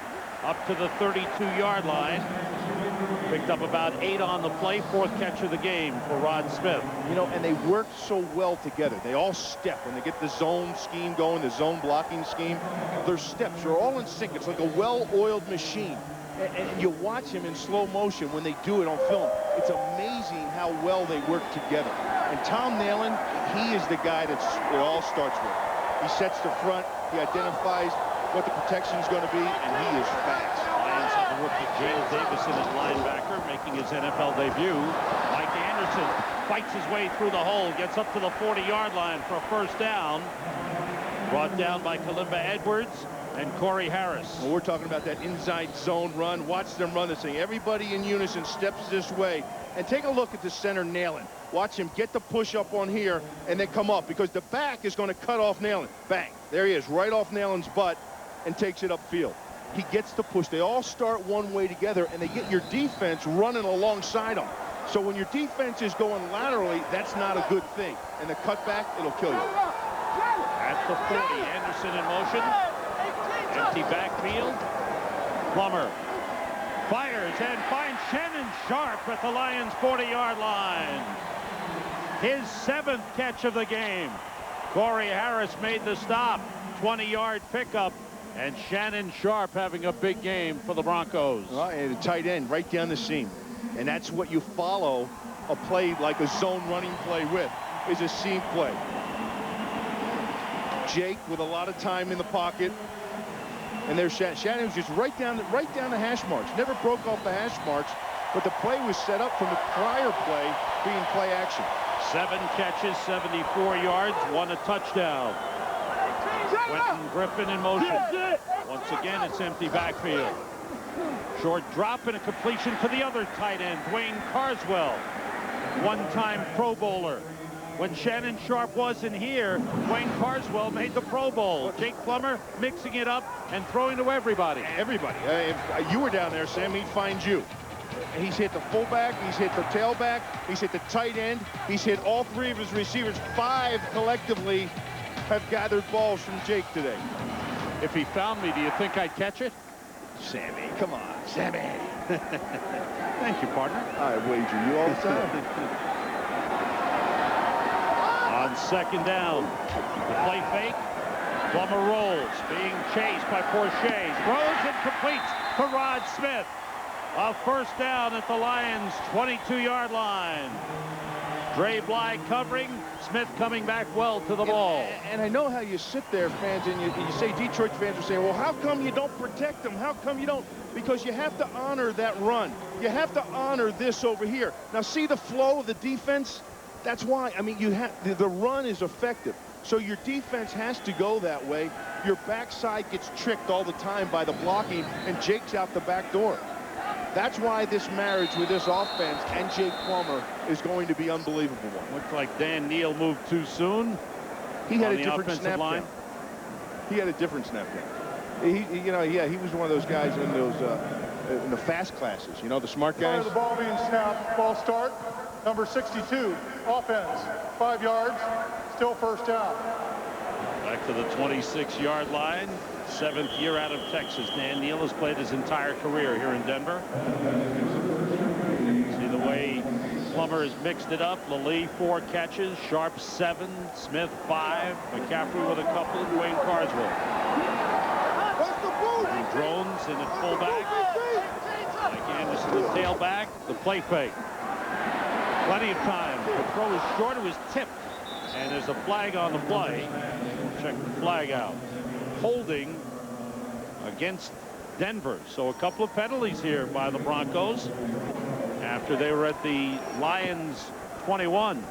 Speaker 1: Up to the 32-yard line. Picked up about 8 on the play. 4th catch of the game for Rod Smith.
Speaker 3: You know, and they work so well together. They all step when they get the zone scheme going, the zone blocking scheme. Their steps are all in sync. It's like a well-oiled machine. And you watch him in slow motion when they do it on film. It's amazing how well they work together. And Tom Nalen, he is the guy that it all starts with. He sets the front. He identifies what the protection is going to be, and he is fast.
Speaker 1: Lions have a rookie, James Davison, at linebacker, making his NFL debut. Mike Anderson fights his way through the hole, gets up to the 40-yard line for a first down. Brought down by Kalimba Edwards and Corey Harris.
Speaker 3: Well, we're talking about that inside zone run. Watch them run this thing. Everybody in unison steps this way. And take a look at the center, Nalen. Watch him get the push up on here and then come up, because the back is going to cut off Nalen. Bang. There he is, right off Nalen's butt, and takes it upfield. He gets the push. They all start one way together, and they get your defense running alongside them. So when your defense is going laterally, that's not a good thing. And the cutback, it'll kill you.
Speaker 1: At the 40, Anderson in motion. Empty backfield. Plummer fires and finds Shannon Sharp at the Lions' 40-yard line. His 7th catch of the game. Corey Harris made the stop. 20-yard pickup. And Shannon Sharp having a big game for the Broncos.
Speaker 3: Well, and a tight end right down the seam. And that's what you follow a play like a zone running play with, is a seam play. Jake with a lot of time in the pocket. And there's Shannon. Shannon was just right down the hash marks. Never broke off the hash marks, but the play was set up from the prior play being play action.
Speaker 1: 7 catches, 74 yards, 1 a touchdown. Quentin Griffin in motion. Once again, it's empty backfield. Short drop and a completion to the other tight end, Dwayne Carswell. One-time Pro Bowler. When Shannon Sharp wasn't here, Dwayne Carswell made the Pro Bowl. Jake Plummer mixing it up and throwing to everybody.
Speaker 3: Everybody. If you were down there, Sam, he'd find you. He's hit the fullback, he's hit the tailback, he's hit the tight end, he's hit all 3 of his receivers. 5 collectively have gathered balls from Jake today.
Speaker 1: If he found me, do you think I'd catch it?
Speaker 3: Sammy, come on, Sammy.
Speaker 1: Thank you, partner.
Speaker 3: I wager you all the time.
Speaker 1: On 2nd down, the play fake. Plummer rolls, being chased by Porcher. Throws and completes to Rod Smith. A 1st down at the Lions' 22-yard line. Dre Bly covering. Smith coming back well to the ball.
Speaker 3: And I know how you sit there, fans, and you say Detroit fans are saying, well, how come you don't protect them? How come you don't? Because you have to honor that run. You have to honor this over here. Now, see the flow of the defense? That's why. I mean, the run is effective. So your defense has to go that way. Your backside gets tricked all the time by the blocking, and Jake's out the back door. That's why this marriage with this offense and Jake Plummer is going to be unbelievable.
Speaker 1: Looks like Dan Neal moved too soon.
Speaker 3: He had a different snap line. He had a different snap count. He was one of those guys in those in the fast classes. You know, the smart guys.
Speaker 4: The ball being snapped. Ball start. Number 62. Offense. 5 yards. Still 1st down.
Speaker 1: Back to the 26-yard line. 7th year out of Texas. Dan Neal has played his entire career here in Denver. See the way Plummer has mixed it up. Lilly 4 catches, Sharp 7, Smith 5, McCaffrey with a couple, Dwayne Carswell. And Drones in at fullback. Mike Anderson the tailback. The play fake. Plenty of time. The throw is short. It was tipped. And there's a flag on the play. We'll check the flag out. Holding against Denver. So a couple of penalties here by the Broncos after they were at the Lions 21.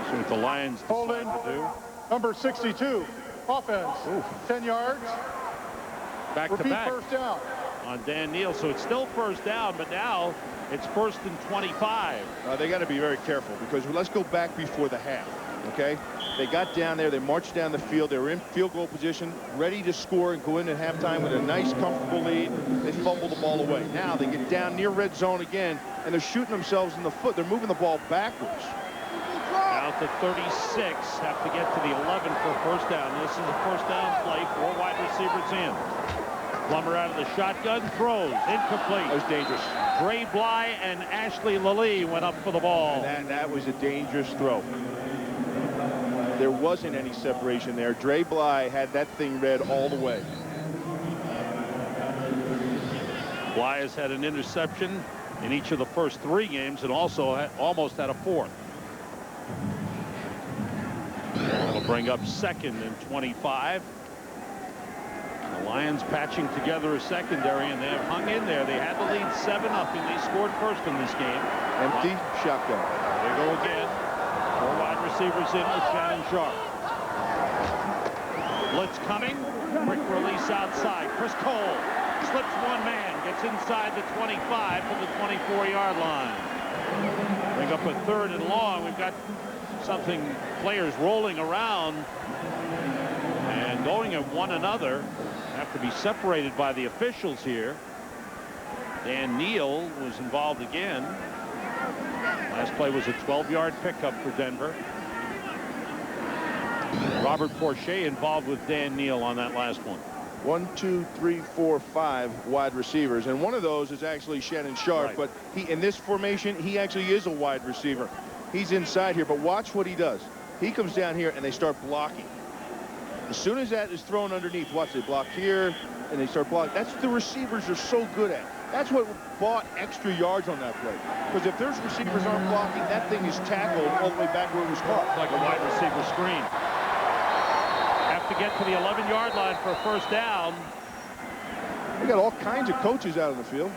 Speaker 1: So what the Lions decide to do.
Speaker 4: Number 62. Offense. 10 yards.
Speaker 1: Back to back.
Speaker 4: 1st down.
Speaker 1: On Dan Neal. So it's still 1st down, but now it's 1st and 25.
Speaker 3: They got to be very careful because let's go back before the half. Okay, they got down there, they marched down the field, they were in field goal position, ready to score and go in at halftime with a nice, comfortable lead. They fumbled the ball away. Now they get down near red zone again, and they're shooting themselves in the foot. They're moving the ball backwards.
Speaker 1: Out to 36, have to get to the 11 for 1st down. This is a 1st down play, 4 wide receivers in. Plummer out of the shotgun, throws, incomplete.
Speaker 3: That was dangerous.
Speaker 1: Dre Bly and Ashley Lilly went up for the ball.
Speaker 3: And that was a dangerous throw. There wasn't any separation there. Dre Bly had that thing read all the way.
Speaker 1: Bly has had an interception in each of the first 3 games and also almost had a 4th. That'll bring up 2nd and 25. The Lions patching together a secondary, and they have hung in there. They had the lead 7-0. They scored first in this game.
Speaker 3: Empty shotgun.
Speaker 1: There they go again. 4 wide receivers in with Shannon Sharp. Blitz coming. Quick release outside. Chris Cole slips 1 man. Gets inside the 25 to the 24-yard line. Bring up a 3rd and long. We've got something, players rolling around and going at one another. Have to be separated by the officials here. Dan Neal was involved again. Last play was a 12-yard pickup for Denver. Robert Porcher involved with Dan Neal on that last one.
Speaker 3: 1, 2, 3, 4, 5 wide receivers, and one of those is actually Shannon Sharp. Right. But he, in this formation, he actually is a wide receiver. He's inside here, but watch what he does. He comes down here and they start blocking. As soon as that is thrown underneath, watch, they block here and they start blocking. That's what the receivers are so good at. That's what bought extra yards on that play. Because if there's receivers aren't blocking, that thing is tackled all the way back where it was caught.
Speaker 1: Like a wide receiver screen. Have to get to the 11-yard line for a first down.
Speaker 3: They got all kinds of coaches out of the field.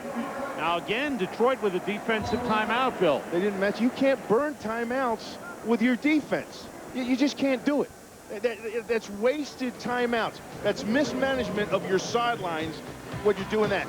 Speaker 1: Now again, Detroit with a defensive timeout, Bill.
Speaker 3: They didn't match. You can't burn timeouts with your defense. You just can't do it. That's wasted timeouts. That's mismanagement of your sidelines when you're doing that.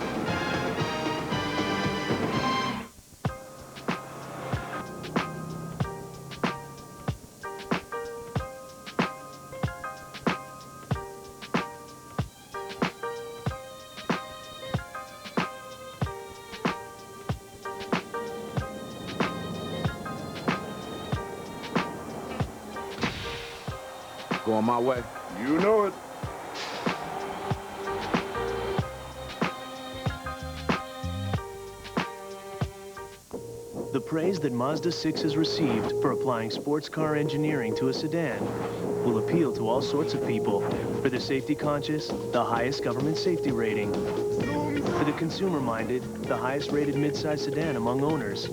Speaker 9: Going my way.
Speaker 3: You know it.
Speaker 11: The praise that Mazda 6 has received for applying sports car engineering to a sedan will appeal to all sorts of people. For the safety conscious, the highest government safety rating. For the consumer-minded, the highest rated midsize sedan among owners.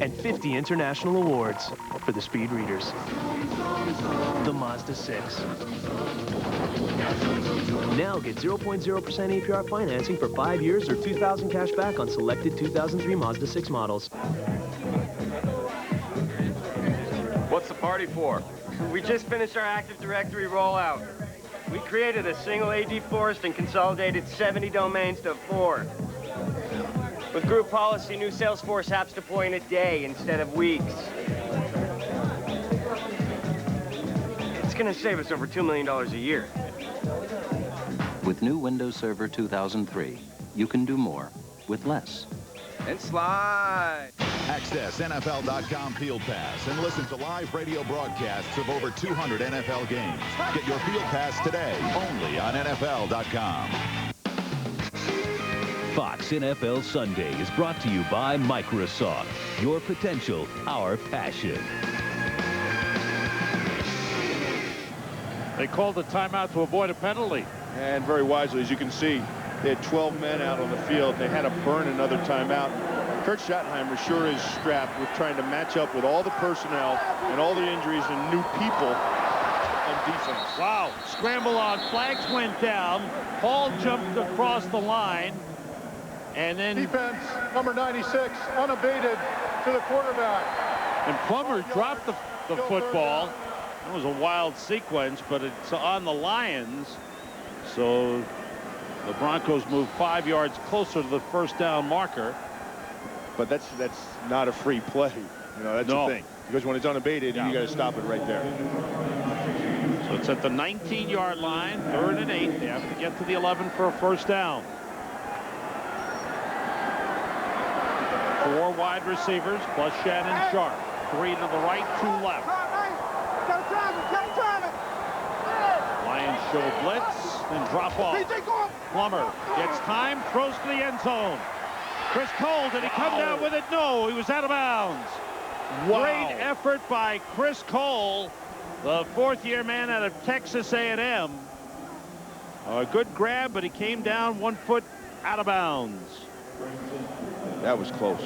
Speaker 11: And 50 international awards for the speed readers. The Mazda 6. Now get 0.0% APR financing for 5 years or $2,000 cash back on selected 2003 Mazda 6 models.
Speaker 12: What's the party for? We just finished our Active Directory rollout. We created a single AD forest and consolidated 70 domains to 4. With group policy, new Salesforce apps deploy in a day instead of weeks. It's going to save us over $2 million a year.
Speaker 24: With new Windows Server 2003, you can do more with less.
Speaker 12: And slide!
Speaker 14: Access NFL.com Field Pass and listen to live radio broadcasts of over 200 NFL games. Get your Field Pass today, only on NFL.com.
Speaker 13: Fox NFL Sunday is brought to you by Microsoft. Your potential, our passion.
Speaker 1: They called the timeout to avoid a penalty.
Speaker 3: And very wisely, as you can see, they had 12 men out on the field. They had to burn another timeout. Kurt Schottenheimer sure is strapped with trying to match up with all the personnel and all the injuries and new people on defense.
Speaker 1: Wow. Scramble on. Flags went down. Hall jumped across the line. And then
Speaker 4: defense, number 96, unabated to the quarterback.
Speaker 1: And Plummer dropped the football. That was a wild sequence, but it's on the Lions. So the Broncos move 5 yards closer to the first down marker.
Speaker 3: But that's not a free play. You know, that's the thing. Because when it's unabated, you got to stop it right there.
Speaker 1: So it's at the 19-yard line, 3rd and 8. They have to get to the 11 for a first down. 4 wide receivers plus Shannon Sharp. 3 to the right, 2 left. Lions show blitz, then drop off. Plummer gets time, throws to the end zone. Chris Cole, did he come down with it? No, he was out of bounds. Wow. Great effort by Chris Cole, the 4th-year man out of Texas A&M. A good grab, but he came down 1 foot out of bounds.
Speaker 3: That was close.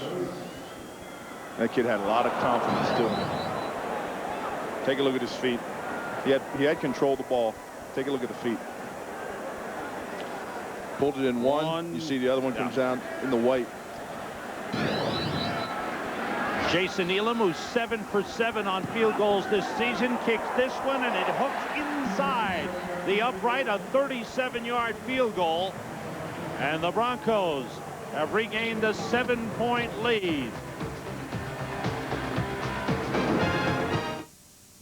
Speaker 3: That kid had a lot of confidence to him. Take a look at his feet. He had control of the ball. Take a look at the feet. Pulled it in one. You see the other one comes down in the white.
Speaker 1: Jason Elam, who's 7 for 7 on field goals this season, kicks this one, and it hooks inside the upright, a 37-yard field goal. And the Broncos have regained a 7-point lead.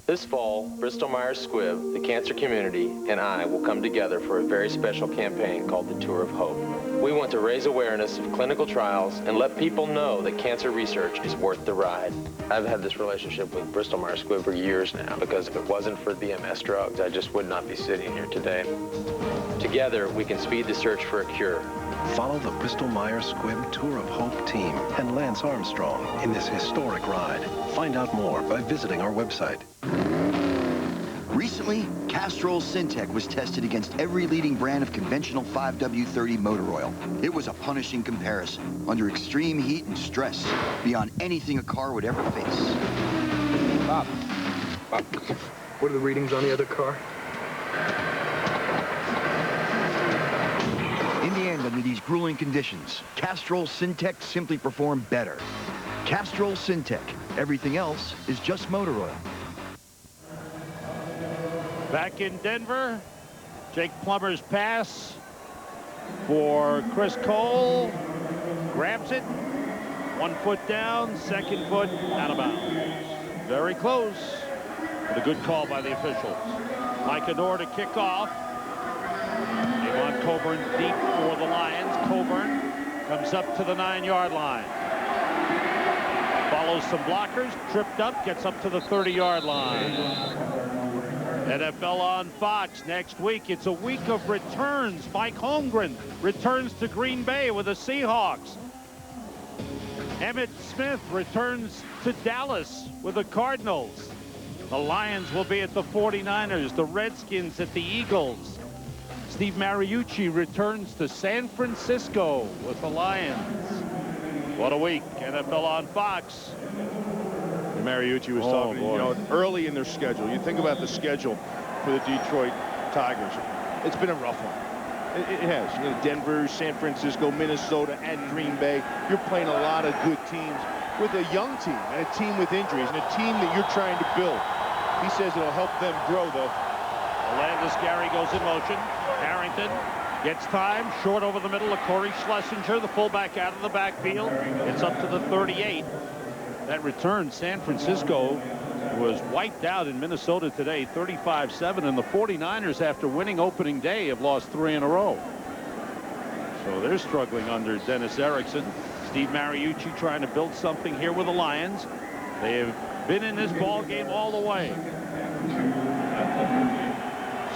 Speaker 12: This fall, Bristol-Myers Squibb, the cancer community, and I will come together for a very special campaign called the Tour of Hope. We want to raise awareness of clinical trials and let people know that cancer research is worth the ride. I've had this relationship with Bristol-Myers Squibb for years now, because if it wasn't for the MS drugs, I just would not be sitting here today. Together, we can speed the search for a cure.
Speaker 25: Follow the Bristol-Myers Squibb Tour of Hope team and Lance Armstrong in this historic ride. Find out more by visiting our website.
Speaker 5: Recently, Castrol Syntec was tested against every leading brand of conventional 5W30 motor oil. It was a punishing comparison, under extreme heat and stress, beyond anything a car would ever face.
Speaker 9: Bob, what are the readings on the other car?
Speaker 5: In the end, under these grueling conditions, Castrol Syntec simply performed better. Castrol Syntec. Everything else is just motor oil.
Speaker 1: Back in Denver, Jake Plummer's pass for Chris Cole. Grabs it. 1 foot down, 2nd foot out of bounds. Very close. But a good call by the officials. Mike Adore to kick off. Avon Coburn deep for the Lions. Coburn comes up to the 9-yard line. Follows some blockers, tripped up, gets up to the 30-yard line. NFL on Fox next week. It's a week of returns. Mike Holmgren returns to Green Bay with the Seahawks. Emmitt Smith returns to Dallas with the Cardinals. The Lions will be at the 49ers, the Redskins at the Eagles. Steve Mariucci returns to San Francisco with the Lions. What a week. NFL on Fox.
Speaker 3: Mariucci was talking, you know, early in their schedule. You think about the schedule for the Detroit Tigers. It's been a rough one. It has. You know, Denver, San Francisco, Minnesota, and Green Bay. You're playing a lot of good teams with a young team and a team with injuries and a team that you're trying to build. He says it'll help them grow, though.
Speaker 1: Landis Gary goes in motion. Harrington gets time. Short over the middle of Corey Schlesinger, the fullback out of the backfield. It's up to the 38. That return, San Francisco was wiped out in Minnesota today, 35-7, and the 49ers, after winning opening day, have lost 3 in a row. So they're struggling under Dennis Erickson. Steve Mariucci trying to build something here with the Lions. They have been in this ball game all the way.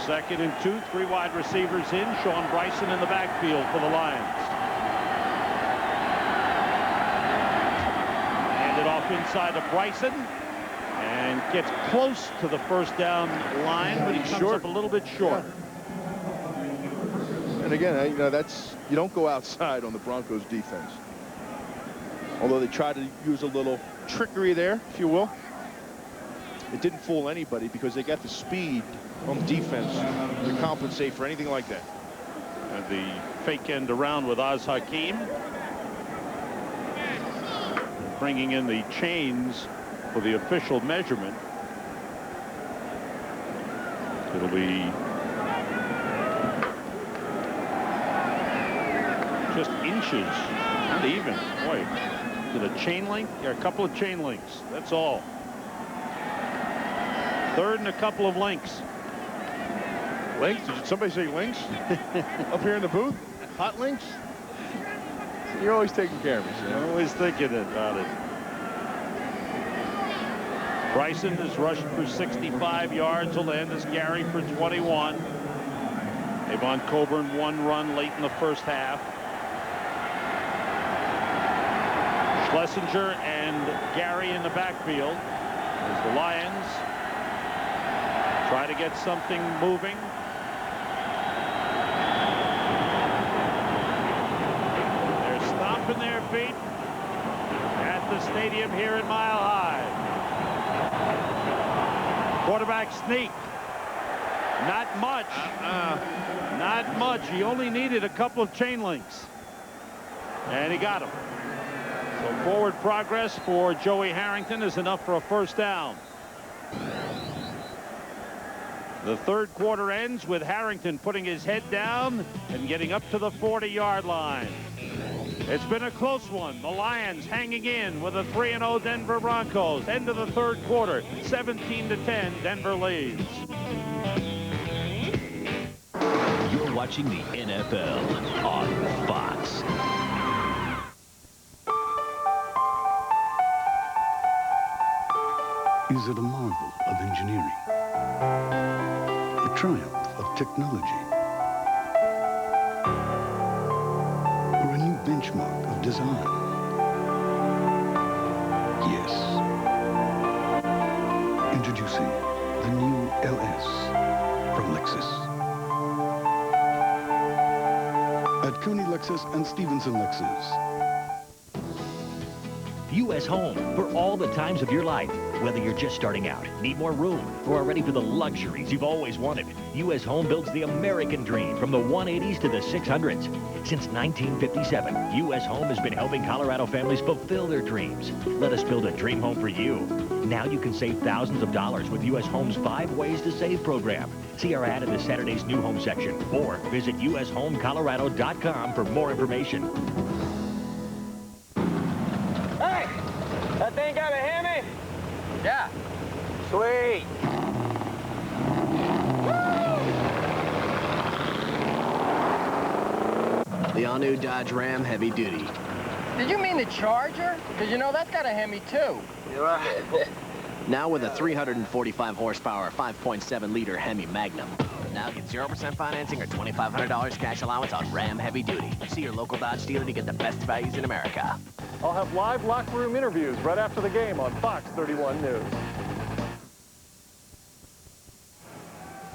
Speaker 1: 2nd and 2, 3 wide receivers in. Sean Bryson in the backfield for the Lions. Off inside of Bryson and gets close to the first down line, but he comes up a little bit short.
Speaker 3: And again, you know, you don't go outside on the Broncos defense. Although they tried to use a little trickery there, if you will. It didn't fool anybody because they got the speed on defense to compensate for anything like that.
Speaker 1: And the fake end around with Oz Hakeem. Bringing in the chains for the official measurement. It'll be just inches, not even. Boy, is it a chain link? Yeah, a couple of chain links. That's all. 3rd and a couple of links.
Speaker 3: Links? Did somebody say links? Up here in the booth? Hot links? You're always taking care of me, sir.
Speaker 1: I'm always thinking about it. Bryson has rushed for 65 yards. Landis Gary for 21. Avon Coburn 1 run late in the first half. Schlesinger and Gary in the backfield as the Lions try to get something moving. Their feet at the stadium here in Mile High. Quarterback sneak. Not much. Not much. He only needed a couple of chain links. And he got them. So forward progress for Joey Harrington is enough for a first down. The 3rd quarter ends with Harrington putting his head down and getting up to the 40-yard line. It's been a close one. The Lions hanging in with a 3-0 Denver Broncos. End of the 3rd quarter, 17-10, Denver leads.
Speaker 13: You're watching the NFL on Fox.
Speaker 15: Is it a marvel of engineering? A triumph of technology? Or a new benchmark of design? Yes. Introducing the new LS. Cooney Lexus and Stevenson Lexus.
Speaker 10: U.S. Home, for all the times of your life. Whether you're just starting out, need more room, or are ready for the luxuries you've always wanted, U.S. Home builds the American dream from the 180s to the 600s. Since 1957, U.S. Home has been helping Colorado families fulfill their dreams. Let us build a dream home for you. Now you can save thousands of dollars with U.S. Home's 5 Ways to Save program. See our ad in the Saturday's New Home section, or visit ushomecolorado.com for more information.
Speaker 16: Hey, that thing got a Hemi? Yeah. Sweet.
Speaker 7: The all-new Dodge Ram Heavy Duty.
Speaker 16: Did you mean the Charger? Because you know that's got a Hemi too. You're right.
Speaker 7: Now with a 345 horsepower, 5.7-liter Hemi Magnum. Now get 0% financing or $2,500 cash allowance on Ram Heavy Duty. See your local Dodge dealer to get the best values in America.
Speaker 4: I'll have live locker room interviews right after the game on Fox 31 News.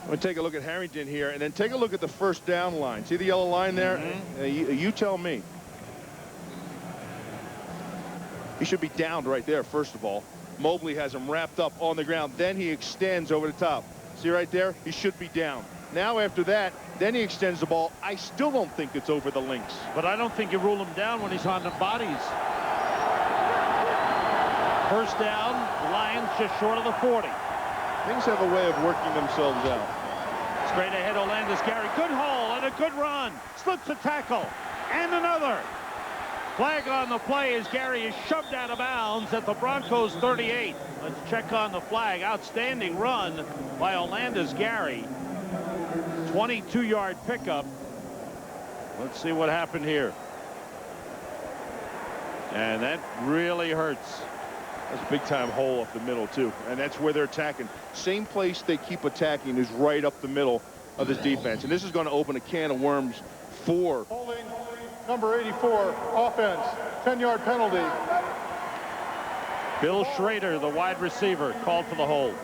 Speaker 3: I'm going to take a look at Harrington here, and then take a look at the first down line. See the yellow line there? Mm-hmm. You tell me. He should be downed right there, first of all. Mobley has him wrapped up on the ground. Then he extends over the top. See right there? He should be down. Now after that, then he extends the ball. I still don't think it's over the links.
Speaker 1: But I don't think you rule him down when he's on the bodies. First down, Lions just short of the 40.
Speaker 3: Things have a way of working themselves out.
Speaker 1: Straight ahead, Olandis Gary. Good haul and a good run. Slips a tackle. And another. Flag on the play as Gary is shoved out of bounds at the Broncos 38. Let's check on the flag. Outstanding run by Olandis Gary. 22-yard pickup. Let's see what happened here. And that really hurts.
Speaker 3: That's a big-time hole up the middle, too. And that's where they're attacking. Same place they keep attacking is right up the middle of this defense. And this is going to open a can of worms for...
Speaker 4: Holding number 84, offense, 10-yard penalty.
Speaker 1: Bill Schrader, the wide receiver, called for the hold.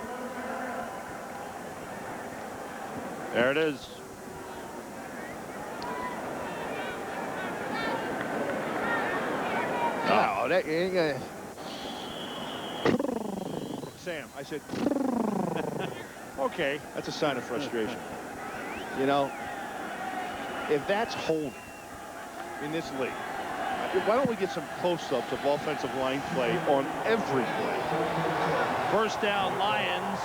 Speaker 1: There it is.
Speaker 3: Oh, that ain't Sam, I said,
Speaker 1: okay.
Speaker 3: That's a sign of frustration. You know, if that's holding in this league, why don't we get some close-ups of offensive line play on every play?
Speaker 1: First down, Lions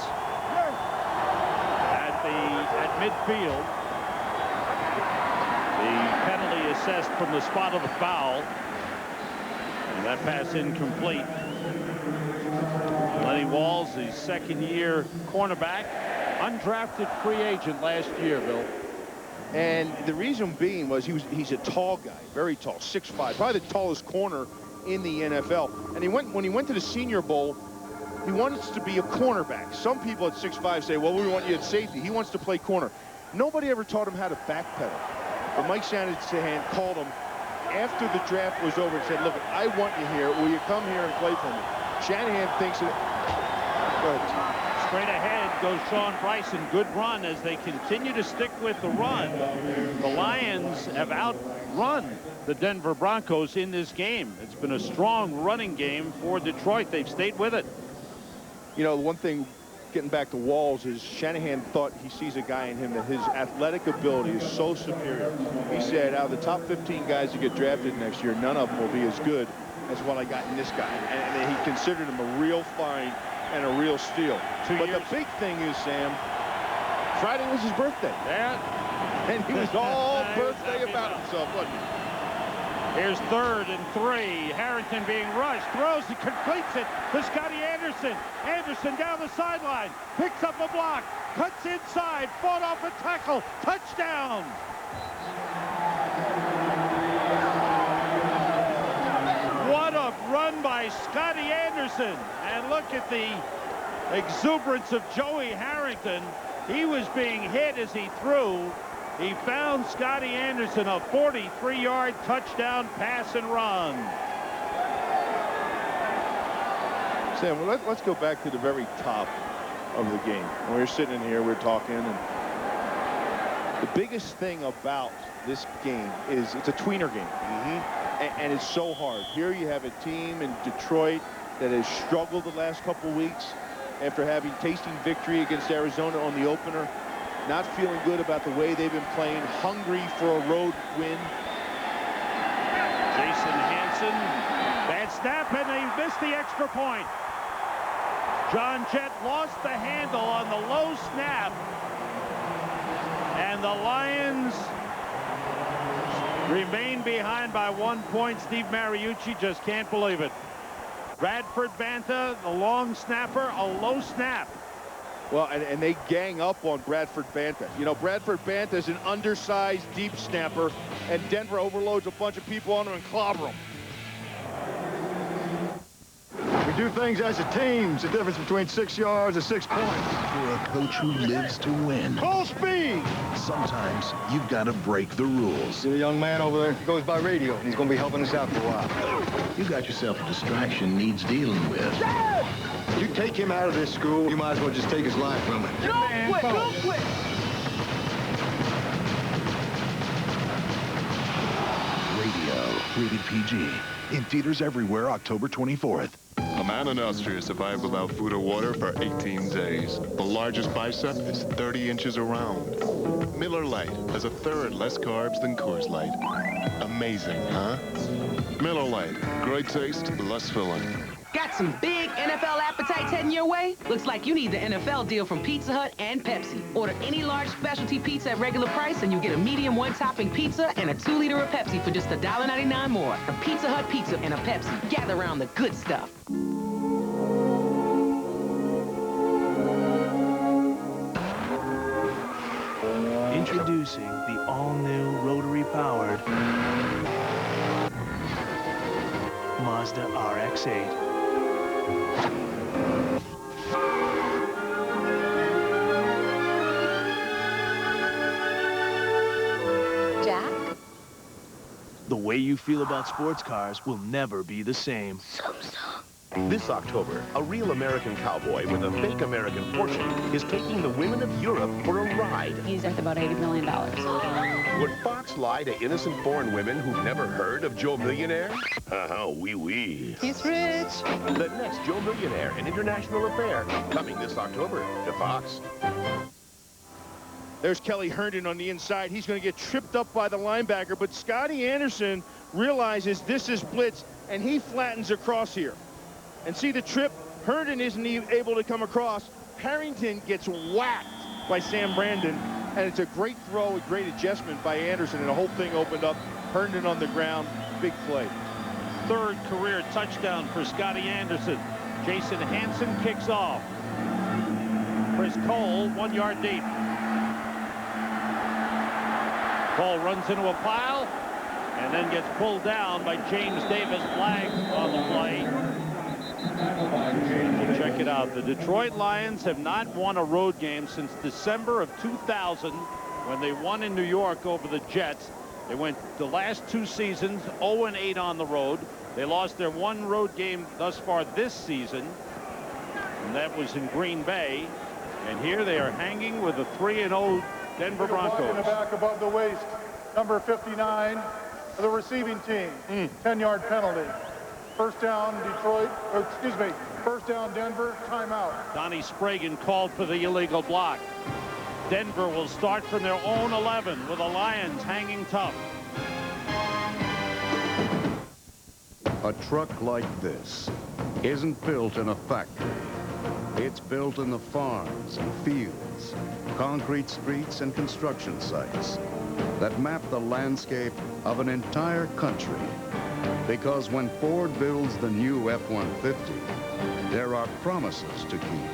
Speaker 1: at midfield. The penalty assessed from the spot of the foul. And that pass incomplete. Lenny Walls, the second-year cornerback, undrafted free agent last year, Bill.
Speaker 3: And the reason being was he's a tall guy, very tall, 6'5", probably the tallest corner in the NFL. And when he went to the Senior Bowl, he wants to be a cornerback. Some people at 6'5" say, well, we want you at safety. He wants to play corner. Nobody ever taught him how to backpedal. But Mike Shanahan called him after the draft was over and said, look, I want you here. Will you come here and play for me? Shanahan thinks that... Go ahead.
Speaker 1: Straight ahead goes Sean Bryson. Good run as they continue to stick with the run. The Lions have outrun the Denver Broncos in this game. It's been a strong running game for Detroit. They've stayed with it.
Speaker 3: You know, one thing, getting back to Walls, is Shanahan thought he sees a guy in him that his athletic ability is so superior. He said, out of the top 15 guys that get drafted next year, none of them will be as good as what I got in this guy. And he considered him a real find and a real steal. But the big thing is, Sam, Friday was his birthday.
Speaker 1: Yeah.
Speaker 3: And he was all birthday about himself, wasn't he?
Speaker 1: Here's 3rd and 3. Harrington being rushed. Throws and completes it to Scotty Anderson. Anderson down the sideline. Picks up a block. Cuts inside. Fought off a tackle. Touchdown. What a run by Scotty Anderson. And look at the exuberance of Joey Harrington. He was being hit as he threw. He found Scotty Anderson, a 43-yard touchdown pass and run.
Speaker 3: Sam, well, let's go back to the very top of the game. When we were sitting in here, we were talking, and The biggest thing about this game is it's a tweener game. And it's so hard. Here you have a team in Detroit that has struggled the last couple weeks after tasting victory against Arizona on the opener. Not feeling good about the way they've been playing. Hungry for a road win.
Speaker 1: Jason Hansen, bad snap, and they missed the extra point. John Jett lost the handle on the low snap, and the Lions remain behind by 1 point. Steve Mariucci just can't believe it. Bradford Banta, the long snapper, a low snap.
Speaker 3: Well, and they gang up on Bradford Banta. You know, Bradford Banta is an undersized deep snapper, and Denver overloads a bunch of people on him and clobber him.
Speaker 4: We do things as a team. It's the difference between 6 yards and 6 points.
Speaker 15: For a coach who lives to win.
Speaker 4: Full speed!
Speaker 15: Sometimes you've got to break the rules.
Speaker 17: See the young man over there? He goes by radio, and he's going to be helping us out for a while.
Speaker 15: You got yourself a distraction needs dealing with.
Speaker 17: Dad! You take him out of this school, you might as well just take his life from him.
Speaker 6: Don't quit! Don't quit!
Speaker 15: Radio, rated PG. In theaters everywhere, October 24th.
Speaker 18: A man in Austria survived without food or water for 18 days. The largest bicep is 30 inches around. Miller Lite has a third less carbs than Coors Light. Amazing, huh? Miller Lite, great taste, less filling.
Speaker 21: Got some big NFL appetites heading your way? Looks like you need the NFL deal from Pizza Hut and Pepsi. Order any large specialty pizza at regular price and you get a medium one-topping pizza and a 2-liter of Pepsi for just $1.99 more. A Pizza Hut pizza and a Pepsi. Gather around the good stuff.
Speaker 11: Introducing the all-new rotary-powered Mazda RX-8.
Speaker 22: Jack?
Speaker 11: The way you feel about sports cars will never be the same.
Speaker 23: This October, a real American cowboy with a fake American fortune is taking the women of Europe for a ride.
Speaker 22: He's worth about $80 million.
Speaker 23: Would Fox lie to innocent foreign women who've never heard of Joe Millionaire? Oui, oui.
Speaker 22: He's rich.
Speaker 23: The next Joe Millionaire, an international affair, coming this October to Fox.
Speaker 3: There's Kelly Herndon on the inside. He's going to get tripped up by the linebacker, but Scotty Anderson realizes this is blitz, and he flattens across here. And see the trip? Herndon isn't even able to come across. Harrington gets whacked by Sam Brandon, and it's a great throw, a great adjustment by Anderson, and the whole thing opened up. Herndon on the ground, big play.
Speaker 1: Third career touchdown for Scotty Anderson. Jason Hansen kicks off. Chris Cole, 1 yard deep. Cole runs into a pile and then gets pulled down by James Davis. Flag on the play. Check it out. The Detroit Lions have not won a road game since December of 2000 when they won in New York over the Jets. They went the last 2 seasons 0-8 on the road. They lost their 1 road game thus far this season, and that was in Green Bay. And here they are hanging with the 3-0 Denver Broncos.
Speaker 4: In the back above the waist, number 59 for the receiving team. 10-yard penalty. First down Detroit, or excuse me, first down Denver, timeout.
Speaker 1: Donnie Spragan called for the illegal block. Denver will start from their own 11 with the Lions hanging tough.
Speaker 15: A truck like this isn't built in a factory. It's built in the farms and fields, concrete streets and construction sites that map the landscape of an entire country. Because when Ford builds the new F-150, there are promises to keep.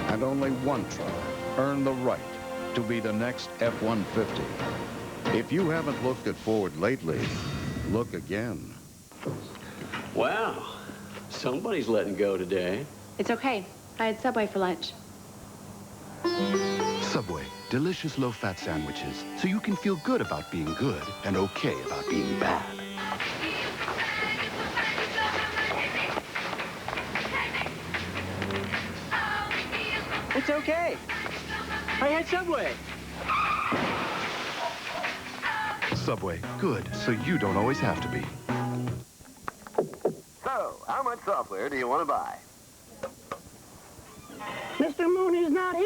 Speaker 15: And only one truck earned the right to be the next F-150. If you haven't looked at Ford lately, look again.
Speaker 26: Wow, somebody's letting go today.
Speaker 22: It's okay. I had Subway for lunch.
Speaker 15: Subway, delicious low-fat sandwiches, so you can feel good about being good and okay about being bad.
Speaker 16: It's okay. I had Subway.
Speaker 25: Subway, good, so you don't always have to be.
Speaker 2: So, how much software do you want to buy?
Speaker 6: Mr. Mooney's not here.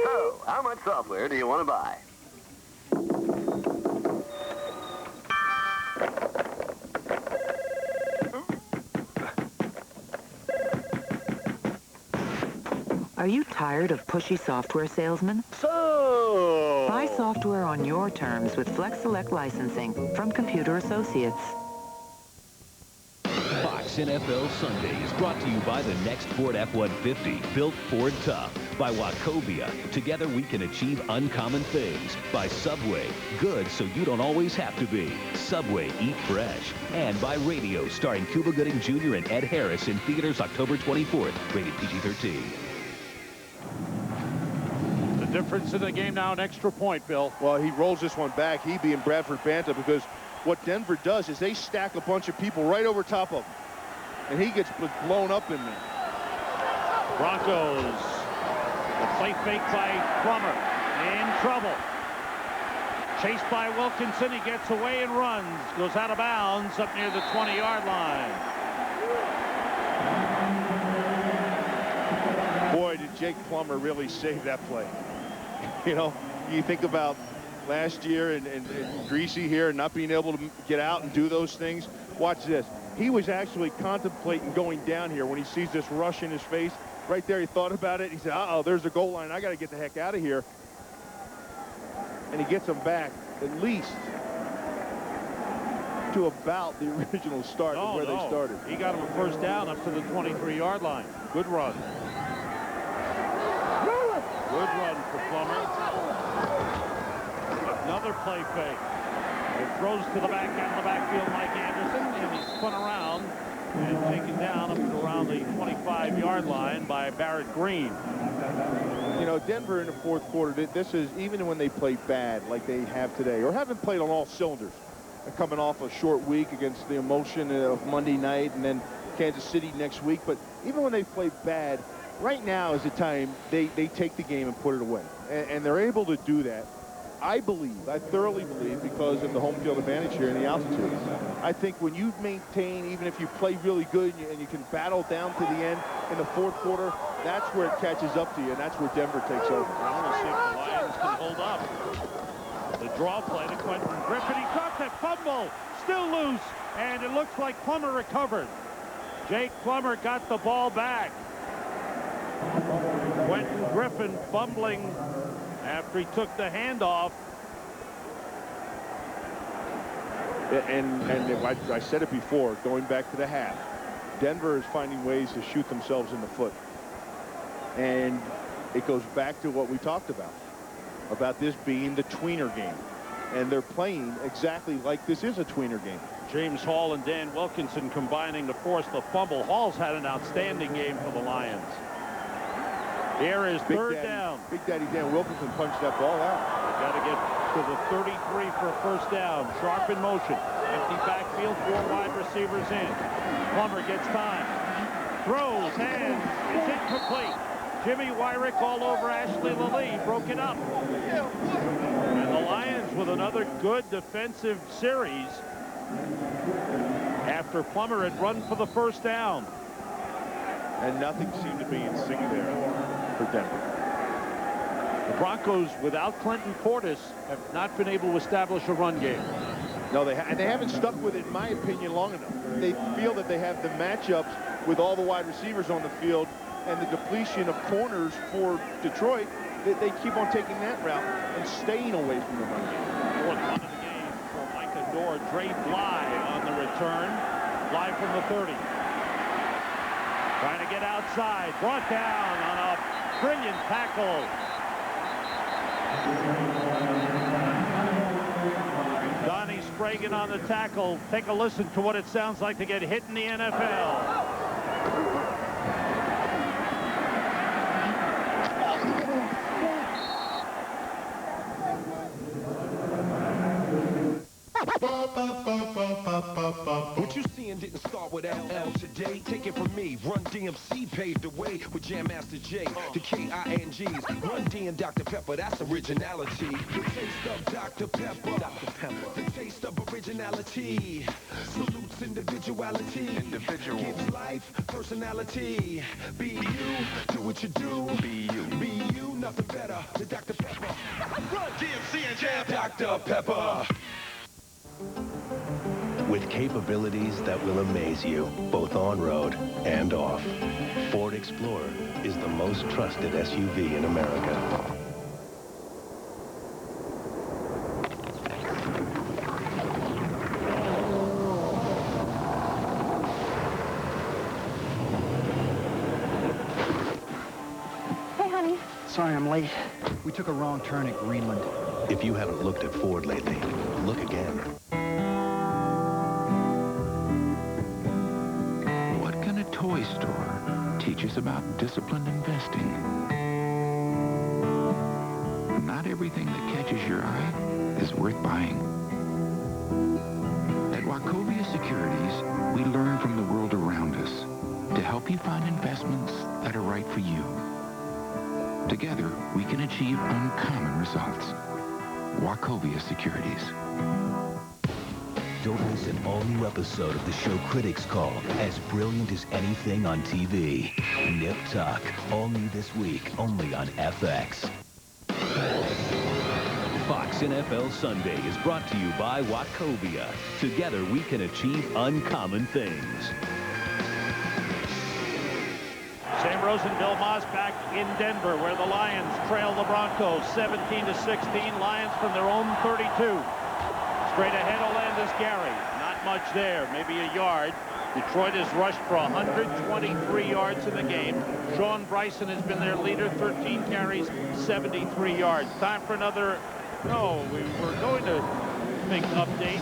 Speaker 2: So, how much software do you want to buy?
Speaker 8: Are you tired of pushy software salesmen?
Speaker 2: So...
Speaker 8: Buy software on your terms with Flex Select licensing from Computer Associates.
Speaker 13: Fox NFL Sunday is brought to you by the next Ford F-150, built Ford tough. By Wachovia, together we can achieve uncommon things. By Subway, good so you don't always have to be. Subway, eat fresh. And by Radio, starring Cuba Gooding Jr. and Ed Harris in theaters October 24th, rated PG-13.
Speaker 1: The difference in the game now, an extra point, Bill.
Speaker 3: Well, he rolls this one back, he being Bradford Banta, because what Denver does is they stack a bunch of people right over top of him. And he gets blown up in there.
Speaker 1: Broncos. The play fake by Plummer. In trouble. Chased by Wilkinson. He gets away and runs. Goes out of bounds up near the 20-yard line.
Speaker 3: Boy, did Jake Plummer really save that play. You know, you think about last year and Greasy here and not being able to get out and do those things. Watch this. He was actually contemplating going down here when he sees this rush in his face. Right there, he thought about it. He said, uh-oh, there's the goal line. I got to get the heck out of here. And he gets them back at least to about the original start of where they started.
Speaker 1: He got him a first down up to the 23-yard line. Good run. Good run for Plummer. Another play fake. It throws to the back end of the backfield, Mike Anderson, and he's spun around and taken down up to around the 25-yard line by Barrett Green.
Speaker 3: You know, Denver in the fourth quarter, this is, even when they play bad like they have today, or haven't played on all cylinders, coming off a short week against the emotion of Monday night and then Kansas City next week, but even when they play bad, right now is the time they take the game and put it away. And they're able to do that. I thoroughly believe, because of the home field advantage here in the altitude. I think when you maintain, even if you play really good and you can battle down to the end in the fourth quarter, that's where it catches up to you, and that's where Denver takes over.
Speaker 1: I want to see if the Lions can hold up. The draw play to Quentin Griffin. He dropped that fumble. Still loose, and it looks like Plummer recovered. Jake Plummer got the ball back. Quentin Griffin fumbling after he took the handoff.
Speaker 3: And I said it before, going back to the half, Denver is finding ways to shoot themselves in the foot. And it goes back to what we talked about this being the tweener game. And they're playing exactly like this is a tweener game.
Speaker 1: James Hall and Dan Wilkinson combining to force the fumble. Hall's had an outstanding game for the Lions. Here is third down.
Speaker 3: Big Daddy Dan Wilkinson punched that ball out.
Speaker 1: Got to get to the 33 for a first down. Sharp in motion. Empty backfield, 4 wide receivers in. Plummer gets time. Throws, hands. It's incomplete. Jimmy Wyrick all over Ashley Lilly. Broke it up. And the Lions with another good defensive series after Plummer had run for the first down.
Speaker 3: And nothing seemed to be in sync there for Denver.
Speaker 1: The Broncos, without Clinton Portis, have not been able to establish a run game.
Speaker 3: No, they haven't stuck with it, in my opinion, long enough. They feel that they have the matchups with all the wide receivers on the field and the depletion of corners for Detroit. They keep on taking that route and staying away from the run game.
Speaker 1: Fourth one of the game for Micah Dorr. Dre Bly on the return. Bly from the 30. Trying to get outside. Brought down on a brilliant tackle. Donnie Spragan on the tackle. Take a listen to what it sounds like to get hit in the NFL.
Speaker 9: What you seeing didn't start with LL today. Take it from me. Run DMC paved the way with Jam Master J. The K-I-N-G's. Run D and Dr. Pepper. That's originality. The taste of Dr. Pepper. Dr. Pepper. The taste of originality. Salutes individuality. Individual. Gives life personality. Be you. Do what you do. Be you. Be you. Nothing better than Dr. Pepper. Run DMC and Jam Dr. Pepper.
Speaker 25: With capabilities that will amaze you, both on-road and off, Ford Explorer is the most trusted SUV in America.
Speaker 6: Hey, honey.
Speaker 12: Sorry I'm late. We took a wrong turn at Greenland.
Speaker 25: If you haven't looked at Ford lately, look again.
Speaker 14: What can a toy store teach us about disciplined investing? Not everything that catches your eye is worth buying. At Wachovia Securities, we learn from the world around us to help you find investments that are right for you. Together, we can achieve uncommon results. Wachovia Securities.
Speaker 13: Don't miss an all-new episode of the show critics call as brilliant as anything on TV. Nip Tuck, all new this week, only on FX. Fox NFL Sunday is brought to you by Wachovia. Together we can achieve uncommon things.
Speaker 1: Sam Rose and Bill Moss back in Denver, where the Lions trail the Broncos 17-16. Lions from their own 32. Straight ahead, Olandis Gary. Not much there, maybe a yard. Detroit has rushed for 123 yards in the game. Sean Bryson has been their leader, 13 carries, 73 yards. Time for another, no, we were going to make update.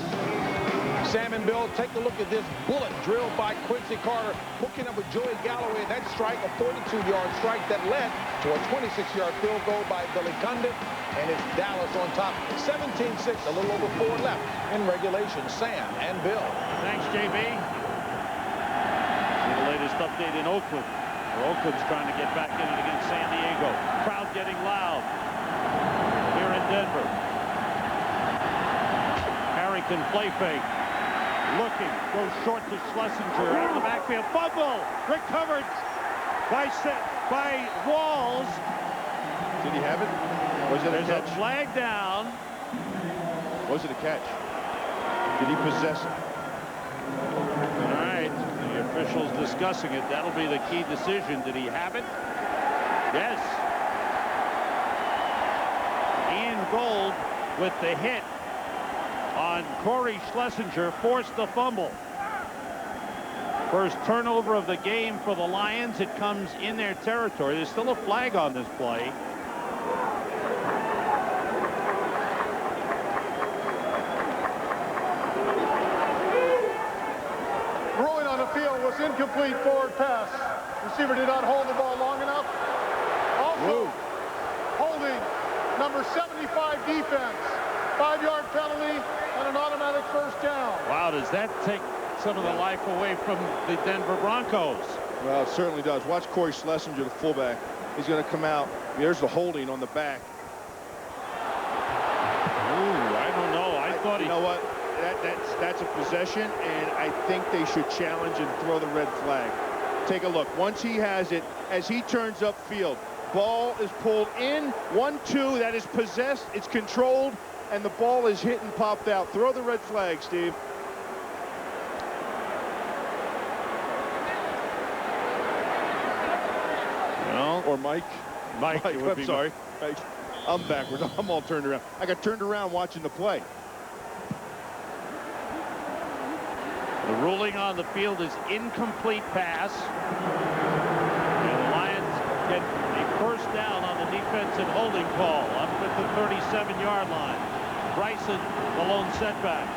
Speaker 19: Sam and Bill, take a look at this bullet drill by Quincy Carter, hooking up with Joey Galloway. That strike, a 42-yard strike that led to a 26-yard field goal by Billy Condit. And it's Dallas on top, 17-6, a little over 4 left in regulation. Sam and Bill.
Speaker 1: Thanks, JB. See the latest update in Oakland. Oakland's trying to get back in it against San Diego. Crowd getting loud here in Denver. Harry can play fake. Looking, goes short to Schlesinger out of the backfield. Fumble, recovered by Walls.
Speaker 3: Did he have it? Was it
Speaker 1: There's
Speaker 3: a catch?
Speaker 1: A flag down.
Speaker 3: Was it a catch? Did he possess it?
Speaker 1: All right, the officials discussing it. That'll be the key decision. Did he have it? Yes. Ian Gold with the hit on Corey Schlesinger, forced the fumble. First turnover of the game for the Lions. It comes in their territory. There's still a flag on this play.
Speaker 4: Rolling on the field was incomplete forward pass. Receiver did not hold the ball long enough. Also, holding number 75 defense. 5-yard penalty and an automatic first down.
Speaker 1: Wow, does that take some of the life away from the Denver Broncos?
Speaker 3: Well, it certainly does. Watch Corey Schlesinger, the fullback. He's going to come out. There's the holding on the back.
Speaker 1: Ooh, I don't know. I thought he...
Speaker 3: You know what? That's a possession, and I think they should challenge and throw the red flag. Take a look. Once he has it, as he turns upfield, ball is pulled in. 1-2, that is possessed. It's controlled. And the ball is hit and popped out. Throw the red flag, Steve.
Speaker 1: No.
Speaker 3: Or Mike.
Speaker 1: Mike,
Speaker 3: I'm sorry. Mike. I'm backwards. I'm all turned around. I got turned around watching the play.
Speaker 1: The ruling on the field is incomplete pass. And the Lions get a first down on the defensive holding call up at the 37-yard line. Bryson, the lone setback.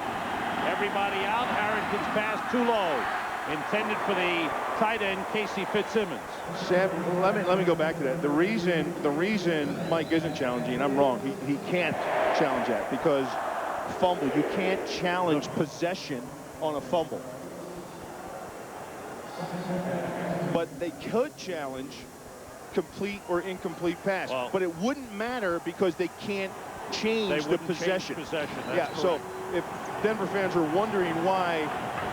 Speaker 1: Everybody out. Harrington's pass too low. Intended for the tight end, Casey Fitzsimmons.
Speaker 3: Sam, let me go back to that. The reason Mike isn't challenging, I'm wrong. He can't challenge that because fumble. You can't challenge possession on a fumble. but they could challenge complete or incomplete pass.
Speaker 1: Well,
Speaker 3: but it wouldn't matter because they can't change the possession. Yeah, so if Denver fans are wondering why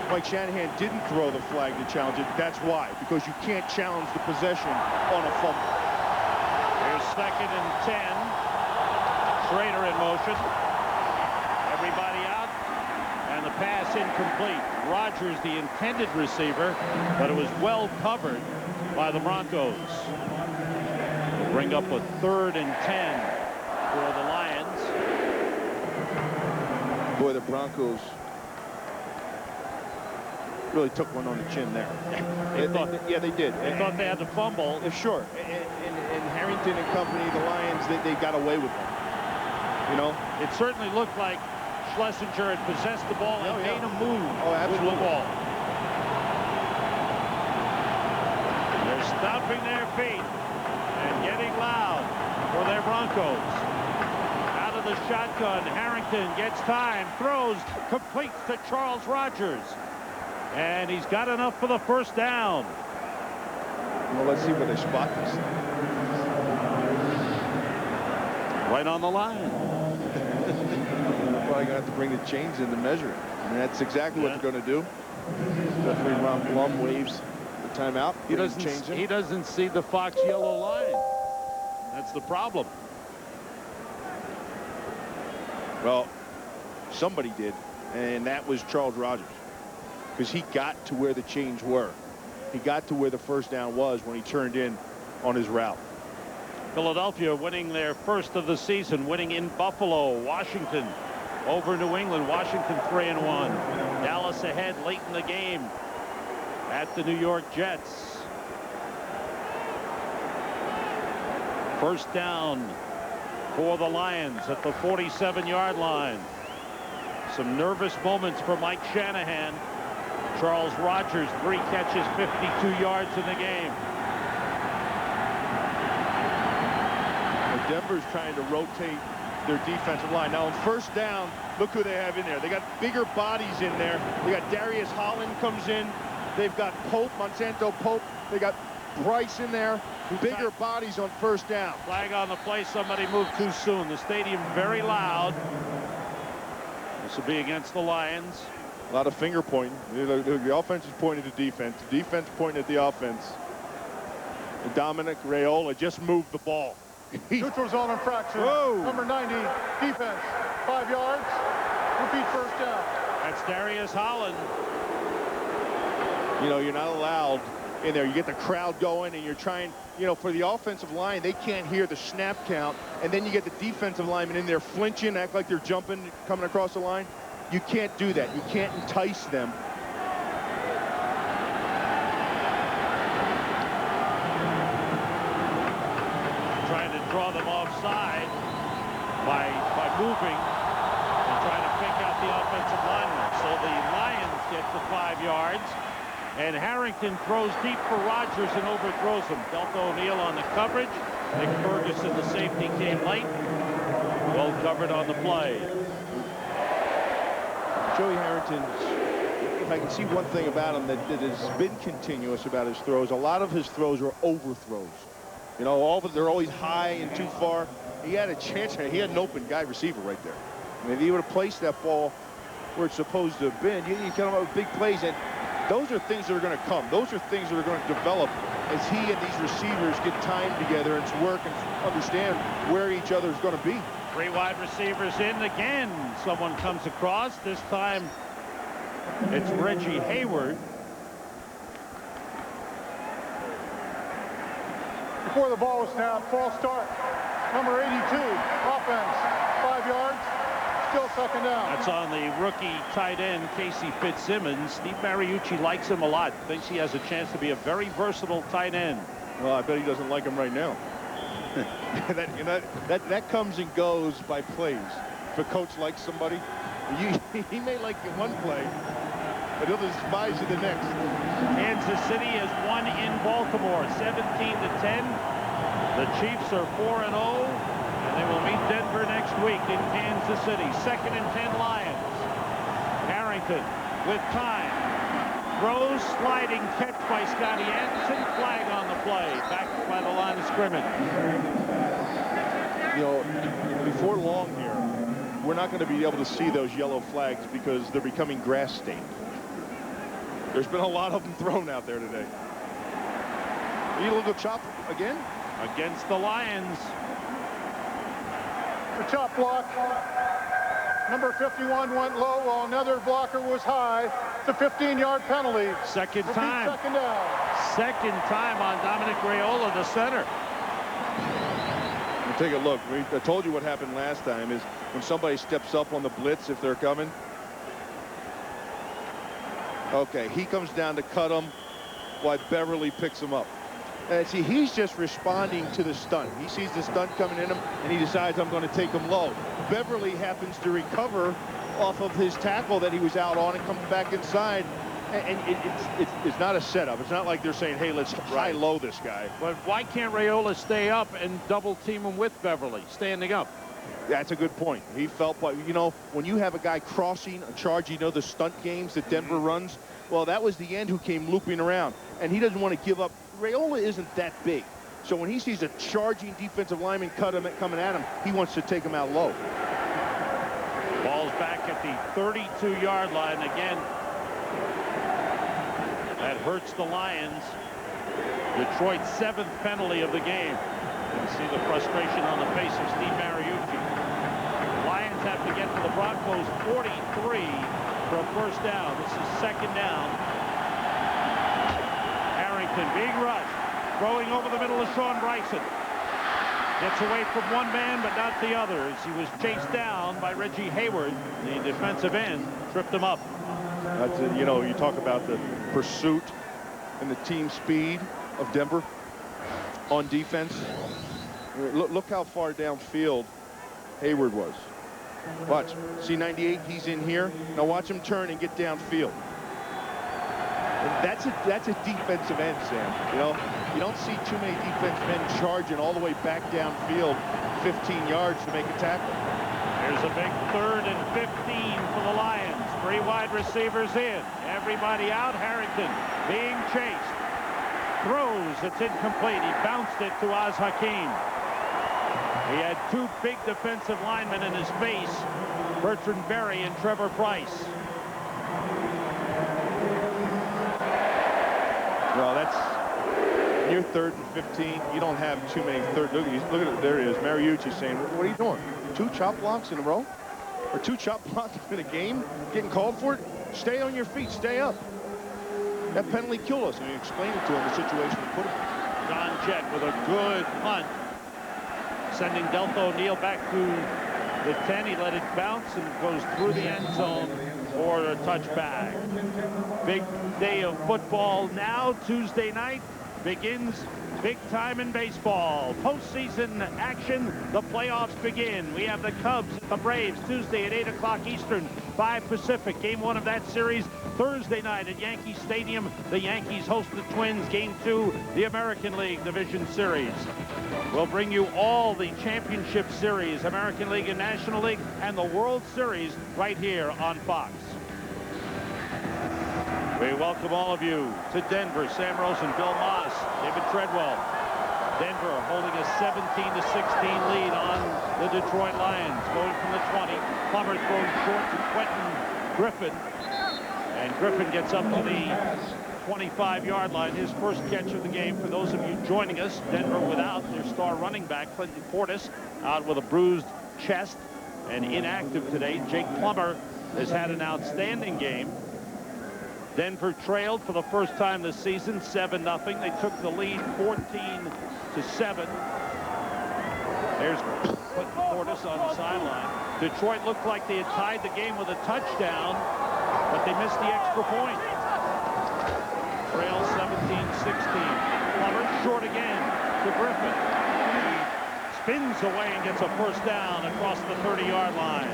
Speaker 3: Mike Shanahan didn't throw the flag to challenge it, that's why, because you can't challenge the possession on a fumble.
Speaker 1: Here's 2nd and 10. Schrader in motion. Everybody out. And the pass incomplete. Rodgers, the intended receiver, but it was well covered by the Broncos. We'll bring up a 3rd and 10 for the Lions.
Speaker 3: Boy, the Broncos really took one on the chin there. Yeah, they did.
Speaker 1: They thought they had to fumble.
Speaker 3: Sure. And Harrington and company, the Lions, they got away with them. You know?
Speaker 1: It certainly looked like Schlesinger had possessed the ball and made a move with the ball. They're stomping their feet and getting loud for their Broncos. Out of the shotgun, Harrington gets time, throws, completes to Charles Rodgers. And he's got enough for the 1st down.
Speaker 3: Well, let's see where they spot this thing.
Speaker 1: Right on the line.
Speaker 3: Probably gonna have to bring the chains in to measure it. I mean, that's exactly what they're gonna do. Definitely Ron Blum waves the timeout.
Speaker 1: He doesn't see the Fox yellow line. That's the problem.
Speaker 3: Well, somebody did, and that was Charles Rodgers, because he got to where the chains were. He got to where the 1st down was when he turned in on his route.
Speaker 1: Philadelphia winning their 1st of the season, winning in Buffalo. Washington over New England. Washington 3-1. Dallas ahead late in the game at the New York Jets. 1st down for the Lions at the 47-yard line. Some nervous moments for Mike Shanahan. Charles Rodgers, 3 catches, 52 yards in the game.
Speaker 3: Denver's trying to rotate their defensive line. Now on 1st down, look who they have in there. They got bigger bodies in there. They got Darius Holland comes in. They've got Pope, Monsanto Pope. They got Bryce in there. Bigger bodies on 1st down.
Speaker 1: Flag on the play. Somebody moved too soon. The stadium very loud. This will be against the Lions.
Speaker 3: A lot of finger pointing. The offense is pointing to defense. The defense pointing at the offense. And Dominic Raiola just moved the ball.
Speaker 4: Neutral zone infraction. Number 90, defense. 5 yards. Repeat 1st down.
Speaker 1: That's Darius Holland.
Speaker 3: You know, you're not allowed in there. You get the crowd going, and you're trying, you know, for the offensive line, they can't hear the snap count. And then you get the defensive linemen in there flinching, act like they're jumping, coming across the line. You can't do that. You can't entice them.
Speaker 1: Trying to draw them offside by moving and trying to pick out the offensive lineman. So the Lions get the 5 yards, and Harrington throws deep for Rodgers and overthrows him. Delta O'Neal on the coverage. Nick Ferguson, the safety, came late. Well covered on the play.
Speaker 3: Joey Harrington, if I can see one thing about him that has been continuous about his throws, a lot of his throws are overthrows. You know, they're always high and too far. He had a chance. He had an open guy receiver right there. I mean, if he would have placed that ball where it's supposed to have been, you come up with big plays, and those are things that are going to come. Those are things that are going to develop as he and these receivers get time together and work and understand where each other is going to be.
Speaker 1: 3 wide receivers in again. Someone comes across. This time it's Reggie Hayward.
Speaker 4: Before the ball was snapped, false start. Number 82, offense, 5 yards, still 2nd down.
Speaker 1: That's on the rookie tight end, Casey Fitzsimmons. Steve Mariucci likes him a lot. Thinks he has a chance to be a very versatile tight end.
Speaker 3: Well, I bet he doesn't like him right now. that comes and goes by plays. If a coach likes somebody, he may like you one play, but he'll despise you the next.
Speaker 1: Kansas City has won in Baltimore, 17-10. The Chiefs are 4-0, and they will meet Denver next week in Kansas City. 2nd and 10 Lions. Harrington with time. throws, sliding catch by Scotty Anderson. Flag on the play. Back by the line of scrimmage.
Speaker 3: You know, before long here, we're not going to be able to see those yellow flags because they're becoming grass stained. There's been a lot of them thrown out there today. Illegal chop again?
Speaker 1: Against the Lions.
Speaker 4: The chop block. Number 51 went low while another blocker was high. It's a 15-yard penalty.
Speaker 1: Second time.
Speaker 4: Second down.
Speaker 1: Second time on Dominic Raiola, the center.
Speaker 3: Take a look. I told you what happened last time is when somebody steps up on the blitz, if they're coming. Okay, he comes down to cut him while Beverly picks him up. And see, he's just responding to the stunt. He sees the stunt coming in him, and he decides, I'm going to take him low. Beverly happens to recover off of his tackle that he was out on and comes back inside. And it's not a setup. It's not like they're saying, hey, let's high-low this guy.
Speaker 1: But why can't Raiola stay up and double-team him with Beverly, standing up?
Speaker 3: That's a good point. He felt like, you know, when you have a guy crossing a charge, you know, the stunt games that Denver runs, well, that was the end who came looping around. And he doesn't want to give up. Raiola isn't that big. So when he sees a charging defensive lineman coming at him, he wants to take him out low.
Speaker 1: Ball's back at the 32-yard line again. That hurts the Lions. Detroit's 7th penalty of the game. You can see the frustration on the face of Steve Mariucci. Lions have to get to the Broncos 43 for a first down. This is second down. Harrington being rushed. Throwing over the middle of Sean Bryson. Gets away from one man, but not the other, as he was chased down by Reggie Hayward. The defensive end tripped him up.
Speaker 3: That's it. You know, you talk about the pursuit and the team speed of Denver on defense. Look how far downfield Hayward was. Watch. See 98, he's in here. Now watch him turn and get downfield. And that's a defensive end, Sam. You know, you don't see too many defensive men charging all the way back downfield 15 yards to make a tackle.
Speaker 1: There's a big 3rd and 15 for the Lions. 3 wide receivers in. Everybody out. Harrington being chased. Throws. It's incomplete. He bounced it to Oz Hakeem. He had 2 big defensive linemen in his face. Bertrand Berry and Trevor Price.
Speaker 3: Well, that's near 3rd and 15. You don't have too many third. Look at it. There it is. Mariucci saying, what are you doing? 2 chop blocks in a row? Or 2 chop blocks in a game? Getting called for it? Stay on your feet. Stay up. That penalty killed us. And he explained it to him, the situation he put him.
Speaker 1: John Jett with a good punt. Sending Deltha O'Neal back to the 10. He let it bounce and goes through the end zone for a touchback. Big day of football now. Tuesday night begins big time in baseball. Postseason action. The playoffs begin. We have the Cubs at the Braves Tuesday at 8 o'clock Eastern, 5 Pacific. Game 1 of that series Thursday night at Yankee Stadium. The Yankees host the Twins. Game 2, the American League Division Series. We'll bring you all the championship series, American League and National League, and the World Series right here on Fox. We welcome all of you to Denver. Sam Rosen, Bill Moss, David Treadwell. Denver holding a 17-16 lead on the Detroit Lions. Going from the 20. Plummer throws short to Quentin Griffin. And Griffin gets up to the 25-yard line. His first catch of the game. For those of you joining us, Denver without their star running back, Clinton Portis, out with a bruised chest and inactive today. Jake Plummer has had an outstanding game. Denver trailed for the first time this season, 7-0. They took the lead 14-7. There's Clinton Portis on the sideline. Detroit looked like they had tied the game with a touchdown, but they missed the extra point. Trail 17-16. Plummer short again to Griffin. He spins away and gets a first down across the 30-yard line.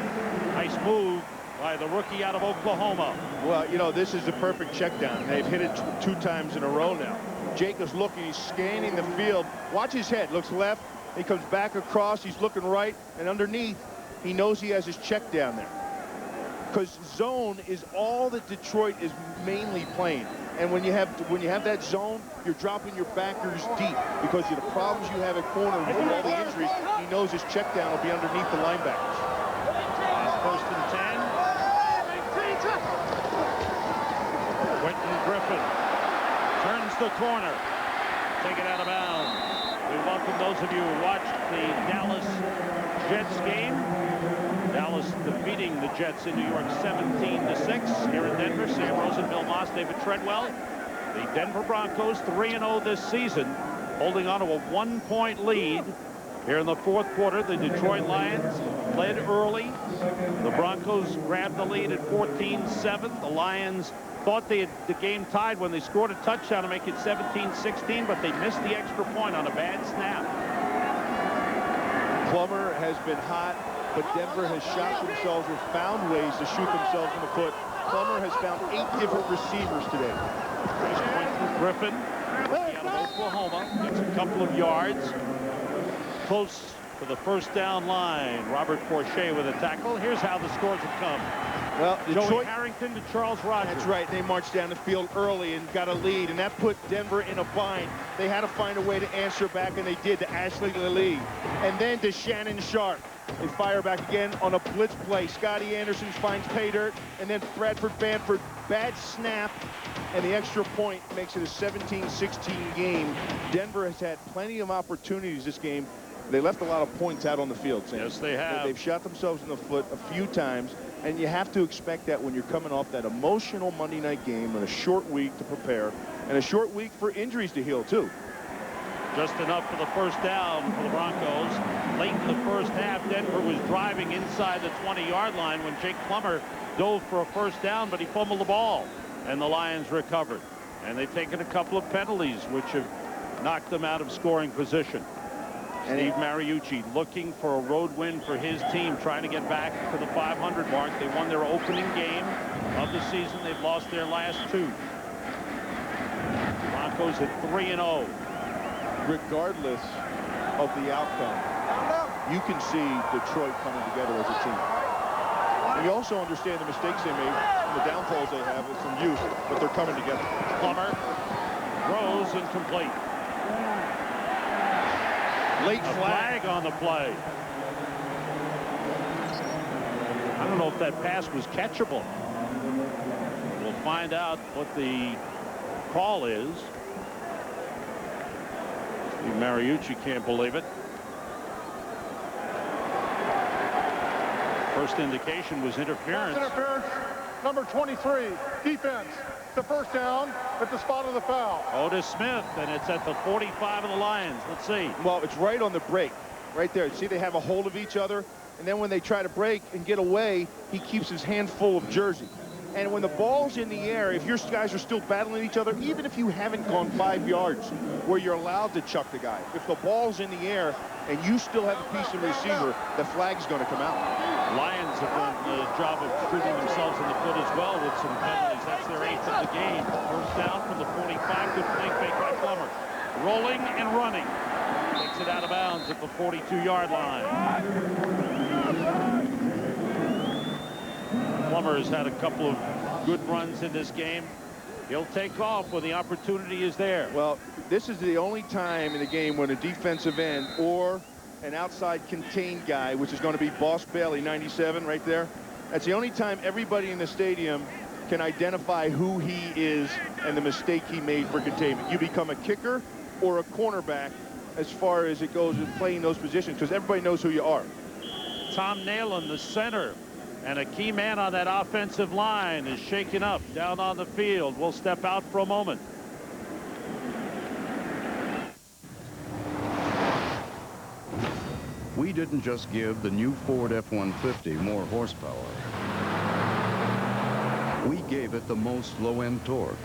Speaker 1: Nice move by the rookie out of Oklahoma.
Speaker 3: Well, you know, this is the perfect check down. They've hit it 2 times in a row now. Jake is looking, he's scanning the field. Watch his head, looks left, he comes back across, he's looking right, and underneath, he knows he has his check down there. because zone is all that Detroit is mainly playing. And when you have that zone, you're dropping your backers deep because of the problems you have at corner with all the injuries. He knows his check down will be underneath the linebackers.
Speaker 1: First and 10. Quentin Griffin turns the corner. Take it out of bounds. We welcome those of you who watched the Dallas Jets game. Dallas defeating the Jets in New York 17-6 here in Denver. Sam Rosen, Bill Moss, David Treadwell. The Denver Broncos 3-0 this season, holding on to a 1-point lead. Here in the fourth quarter, the Detroit Lions led early. The Broncos grabbed the lead at 14-7. The Lions thought they had the game tied when they scored a touchdown to make it 17-16, but they missed the extra point on a bad snap.
Speaker 3: Plummer has been hot, but Denver has shot themselves or found ways to shoot themselves in the foot. Plummer has found 8 different receivers today.
Speaker 1: Griffin, out of Oklahoma, gets a couple of yards. Close to the first down line. Robert Forche with a tackle. Here's how the scores have come.
Speaker 3: Well, Detroit,
Speaker 1: Joey Harrington to Charles Rogers.
Speaker 3: That's right. They marched down the field early and got a lead, and that put Denver in a bind. They had to find a way to answer back, and they did to Ashley Lilly. And then to Shannon Sharp. They fire back again on a blitz play. Scotty Anderson finds pay dirt, and then Bradford Bamford, bad snap, and the extra point makes it a 17-16 game. Denver has had plenty of opportunities this game. They left a lot of points out on the field, Sam.
Speaker 1: Yes, they have.
Speaker 3: They've shot themselves in the foot a few times, and you have to expect that when you're coming off that emotional Monday night game and a short week to prepare, and a short week for injuries to heal, too.
Speaker 1: Just enough for the first down for the Broncos. Late in the first half, Denver was driving inside the 20-yard line when Jake Plummer dove for a first down, but he fumbled the ball, and the Lions recovered. And they've taken a couple of penalties, which have knocked them out of scoring position. Steve Mariucci looking for a road win for his team, trying to get back to the 500 mark. They won their opening game of the season. They've lost their last 2. Broncos at 3-0.
Speaker 3: Regardless of the outcome, you can see Detroit coming together as a team. And you also understand the mistakes they made and the downfalls they have from youth, but they're coming together.
Speaker 1: Plummer throws incomplete.
Speaker 3: Late
Speaker 1: flag on the play. I don't know if that pass was catchable. We'll find out what the call is. Mariucci can't believe it. First indication was interference.
Speaker 4: Interference, number 23, defense. The first down at the spot of the foul.
Speaker 1: Otis Smith, and it's at the 45 of the Lions. Let's see.
Speaker 3: Well, it's right on the break. Right there. See, they have a hold of each other, and then when they try to break and get away, he keeps his hand full of jersey. And when the ball's in the air, if your guys are still battling each other, even if you haven't gone 5 yards where you're allowed to chuck the guy, if the ball's in the air and you still have a piece of receiver, the flag's going to come out.
Speaker 1: Lions have done the job of shooting themselves in the foot as well with some penalties. That's their 8th of the game. First down from the 45. Good play fake by Plummer. Rolling and running. Takes it out of bounds at the 42-yard line. Plummer has had a couple of good runs in this game. He'll take off when the opportunity is there.
Speaker 3: Well, this is the only time in the game when a defensive end or an outside contained guy, which is going to be Boss Bailey, 97 right there. That's the only time everybody in the stadium can identify who he is and the mistake he made for containment. You become a kicker or a cornerback as far as it goes in playing those positions, because everybody knows who you are.
Speaker 1: Tom Nalen, the center, and a key man on that offensive line, is shaken up down on the field. We'll step out for a moment.
Speaker 15: We didn't just give the new Ford F-150 more horsepower. We gave it the most low-end torque.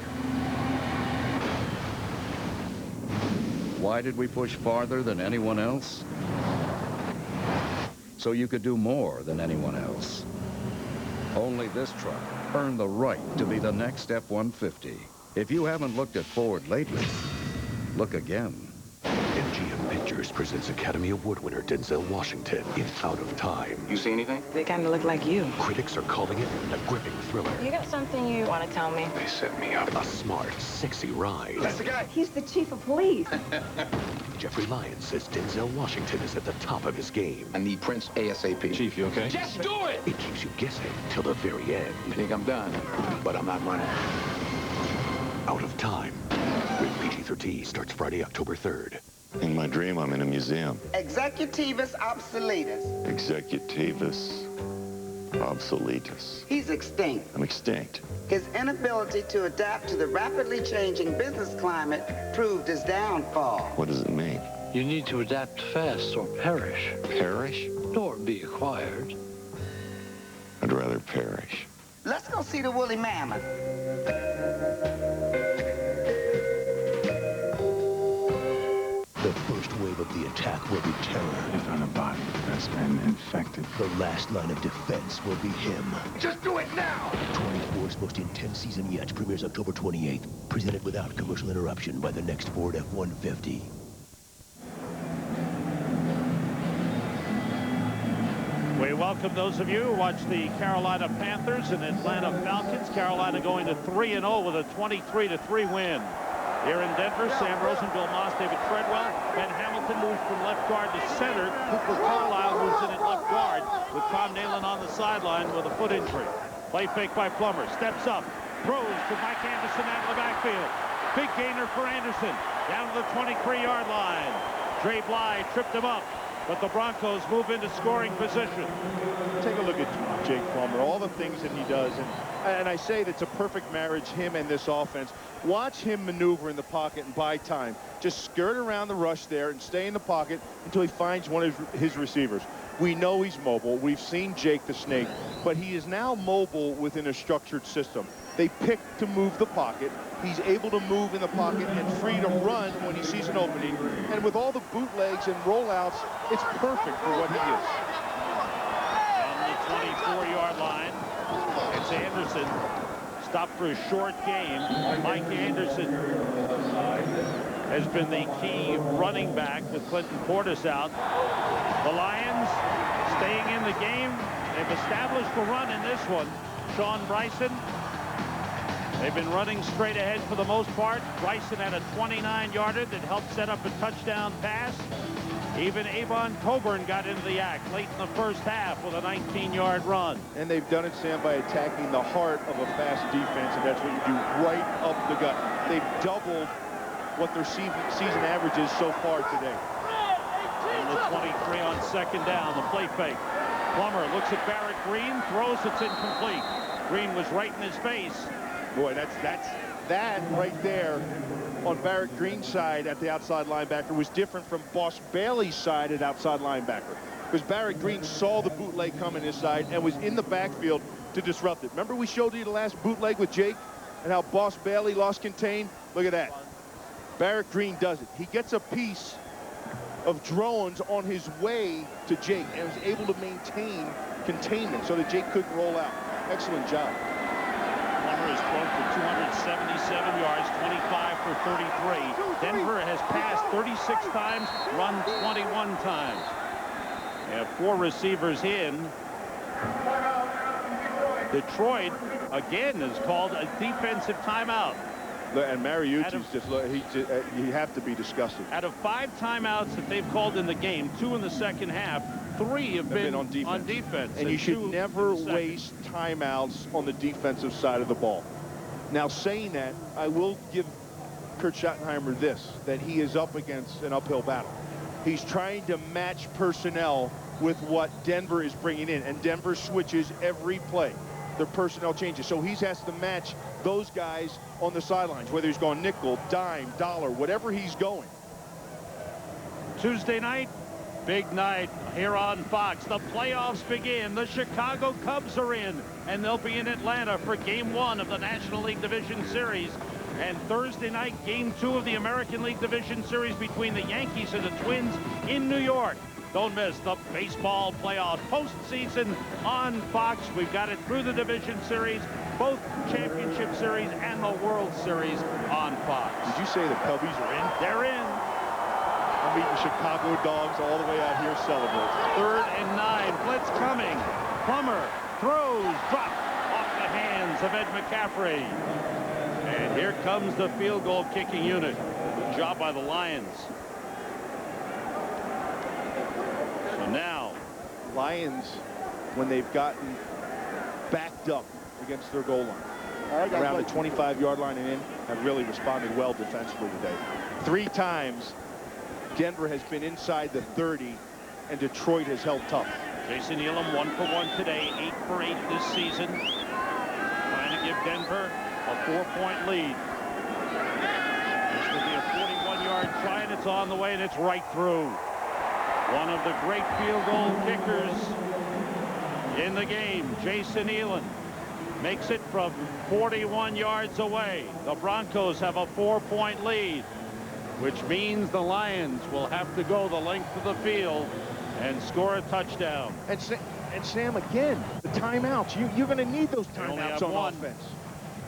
Speaker 15: Why did we push farther than anyone else? So you could do more than anyone else. Only this truck earned the right to be the next F-150. If you haven't looked at Ford lately, look again.
Speaker 25: MGM Pictures
Speaker 5: presents Academy Award winner Denzel Washington in Out of Time.
Speaker 7: You see anything?
Speaker 21: They kind of look like you.
Speaker 5: Critics are calling it a gripping thriller.
Speaker 22: You got something you want to tell me?
Speaker 7: They set me up.
Speaker 5: A smart, sexy ride.
Speaker 7: That's the guy.
Speaker 22: He's the chief of police.
Speaker 5: Jeffrey Lyons says Denzel Washington is at the top of his game.
Speaker 7: I need Prince ASAP. Chief, you okay?
Speaker 9: Just do it!
Speaker 5: It keeps you guessing till the very end.
Speaker 7: You think I'm done, but I'm not running.
Speaker 5: Out of Time. Rated PG-13 starts Friday, October 3rd.
Speaker 18: In my dream, I'm in a museum.
Speaker 10: Executivus obsoletus.
Speaker 18: Executivus obsoletus.
Speaker 10: He's extinct.
Speaker 18: I'm extinct.
Speaker 10: His inability to adapt to the rapidly changing business climate proved his downfall.
Speaker 18: What does it mean?
Speaker 17: You need to adapt fast or perish.
Speaker 18: Perish?
Speaker 17: Or be acquired.
Speaker 18: I'd rather perish.
Speaker 10: Let's go see the woolly mammoth.
Speaker 25: The first wave of the attack will be terror.
Speaker 7: They found a body that's been infected.
Speaker 25: The last line of defense will be him.
Speaker 7: Just do it now!
Speaker 25: 24's most intense season yet premieres October 28th. Presented without commercial interruption by the next Ford F-150.
Speaker 1: We welcome those of you who watch the Carolina Panthers and Atlanta Falcons. Carolina going to 3-0 with a 23-3 win. Here in Denver, Sam Rosen, Bill Moss, David Treadwell. Ben Hamilton moves from left guard to center. Cooper Carlisle moves in at left guard with Tom Nalen on the sideline with a foot injury. Play fake by Plummer. Steps up. Throws to Mike Anderson out of the backfield. Big gainer for Anderson. Down to the 23-yard line. Dre Bly tripped him up. But the Broncos move into scoring position.
Speaker 3: Take a look at Jake Plummer, all the things that he does. And I say that's a perfect marriage, him and this offense. Watch him maneuver in the pocket and buy time. Just skirt around the rush there and stay in the pocket until he finds one of his receivers. We know he's mobile. We've seen Jake the Snake, but he is now mobile within a structured system. They pick to move the pocket. He's able to move in the pocket and free to run when he sees an opening. And with all the bootlegs and rollouts, it's perfect for what he is.
Speaker 1: On the 24-yard line, it's Anderson. Stopped for a short game. Mike Anderson has been the key running back with Clinton Portis out. The Lions staying in the game. They've established the run in this one. Sean Bryson. They've been running straight ahead for the most part. Bryson had a 29-yarder that helped set up a touchdown pass. Even Avon Coburn got into the act late in the first half with a 19-yard run.
Speaker 3: And they've done it, Sam, by attacking the heart of a fast defense, and that's what you do, right up the gut. They've doubled what their season average is so far today.
Speaker 1: And the 23 on second down, the play fake. Plummer looks at Barrett Green, throws, it's incomplete. Green was right in his face.
Speaker 3: Boy, that right there on Barrett Green's side at the outside linebacker was different from Boss Bailey's side at outside linebacker. Because Barrett Green saw the bootleg coming his side and was in the backfield to disrupt it. Remember we showed you the last bootleg with Jake and how Boss Bailey lost contain? Look at that. Barrett Green does it. He gets a piece of drones on his way to Jake and was able to maintain containment so that Jake couldn't roll out. Excellent job.
Speaker 1: Plummer has thrown for 277 yards, 25 for 33. Denver has passed 36 times, run 21 times. They have 4 receivers in. Detroit, again, has called a defensive timeout.
Speaker 3: And Mariucci's you have to be disgusted.
Speaker 1: Out of 5 timeouts that they've called in the game, 2 in the second half, 3 have been on defense.
Speaker 3: And you should never waste timeouts on the defensive side of the ball. Now, saying that, I will give Kurt Schottenheimer this, that he is up against an uphill battle. He's trying to match personnel with what Denver is bringing in, and Denver switches every play. Their personnel changes, so he has to match those guys on the sidelines, whether he's going nickel, dime, dollar, whatever he's going.
Speaker 1: Tuesday night, big night here on Fox. The playoffs begin. The Chicago Cubs are in, and they'll be in Atlanta for Game 1 of the National League Division Series. And Thursday night, Game 2 of the American League Division Series between the Yankees and the Twins in New York. Don't miss the baseball playoff postseason on Fox. We've got it through the Division Series, both Championship Series and the World Series on Fox.
Speaker 3: Did you say the Cubbies are in?
Speaker 1: They're in.
Speaker 3: meeting Chicago dogs all the way out here celebrating.
Speaker 1: 3rd and 9. Blitz coming. Plummer throws, dropped off the hands of Ed McCaffrey. And here comes the field goal kicking unit. Good job by the Lions. So now,
Speaker 3: Lions, when they've gotten backed up against their goal line, around the 25-yard line and in, have really responded well defensively today. 3 times, Denver has been inside the 30, and Detroit has held tough.
Speaker 1: Jason Elam 1 for 1 today, 8 for 8 this season. Trying to give Denver a 4-point lead. This will be a 41-yard try, and it's on the way, and it's right through. One of the great field goal kickers in the game, Jason Elam, makes it from 41 yards away. The Broncos have a 4-point lead, which means the Lions will have to go the length of the field and score a touchdown.
Speaker 3: And Sam, again, the timeouts. You're going to need those timeouts on offense.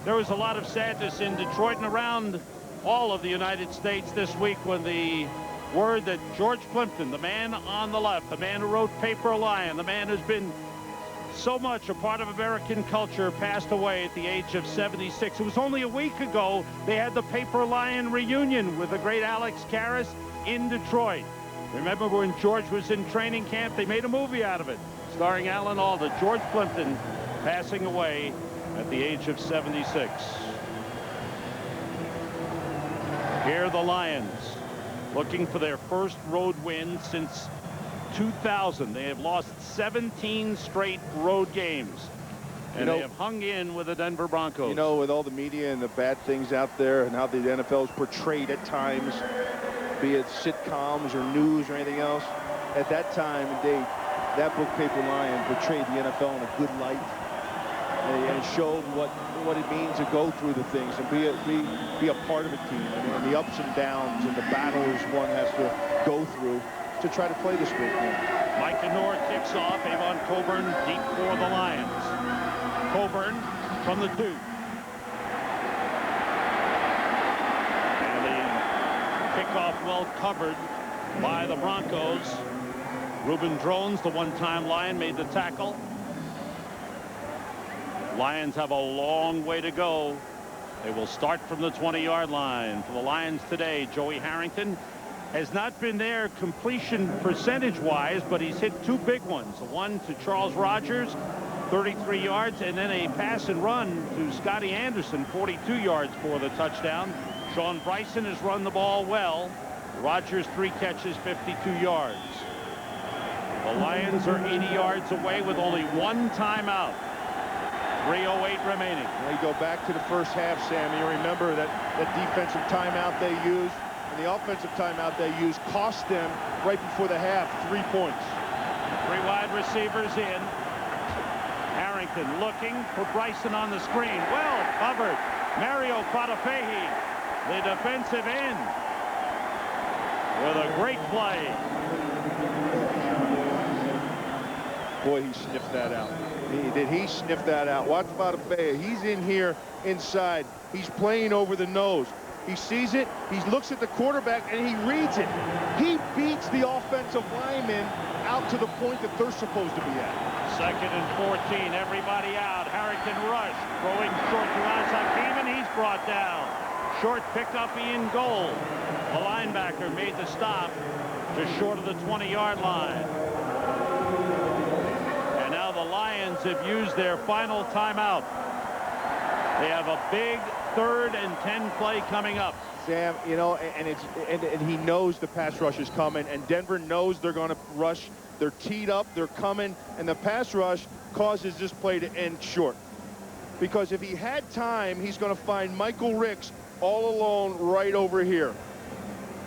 Speaker 1: There was a lot of sadness in Detroit and around all of the United States this week when the word that George Plimpton, the man on the left, the man who wrote Paper Lion, the man who's been so much a part of American culture, passed away at the age of 76. It was only a week ago they had the Paper Lion reunion with the great Alex Karras in Detroit. Remember when George was in training camp? They made a movie out of it, starring Alan Alda. George Plimpton passing away at the age of 76. Here are the Lions looking for their first road win since 2000. They have lost 17 straight road games, and they have hung in with the Denver Broncos.
Speaker 3: You know, with all the media and the bad things out there and how the NFL is portrayed at times, be it sitcoms or news or anything else, at that time and date, that book Paper Lion portrayed the NFL in a good light, and it showed what it means to go through the things and be a part of a team, and the ups and downs and the battles one has to go through to try to play this great game.
Speaker 1: Mike Denor kicks off. Avon Coburn deep for the Lions. Coburn from the 2. And the kickoff well covered by the Broncos. Reuben Drones, the one-time Lion, made the tackle. Lions have a long way to go. They will start from the 20-yard line. For the Lions today, Joey Harrington has not been there completion percentage-wise, but he's hit 2 big ones. The one to Charles Rogers, 33 yards, and then a pass and run to Scotty Anderson, 42 yards for the touchdown. Sean Bryson has run the ball well. Rogers 3 catches, 52 yards. The Lions are 80 yards away with only 1 timeout. 3:08 remaining.
Speaker 3: Now you go back to the first half, Sam, and you remember that defensive timeout they used and the offensive timeout they used cost them right before the half 3 points.
Speaker 1: 3 wide receivers in. Harrington looking for Bryson on the screen. Well covered. Mario Fatafehi, the defensive end, with a great play.
Speaker 3: Boy, he sniffed that out. He sniffed that out. Watch Fatafehi. He's in here inside. He's playing over the nose. He sees it. He looks at the quarterback, and he reads it. He beats the offensive lineman out to the point that they're supposed to be at.
Speaker 1: 2nd and 14. Everybody out. Harrington rush. Throwing short to Hakeem, and he's brought down. Short pickup Ian Gold. The linebacker made the stop just short of the 20-yard line. And now the Lions have used their final timeout. They have a big 3rd and 10 play coming up.
Speaker 3: Sam, you know, and he knows the pass rush is coming, and Denver knows they're going to rush. They're teed up, they're coming, and the pass rush causes this play to end short. Because if he had time, he's going to find Michael Ricks all alone right over here.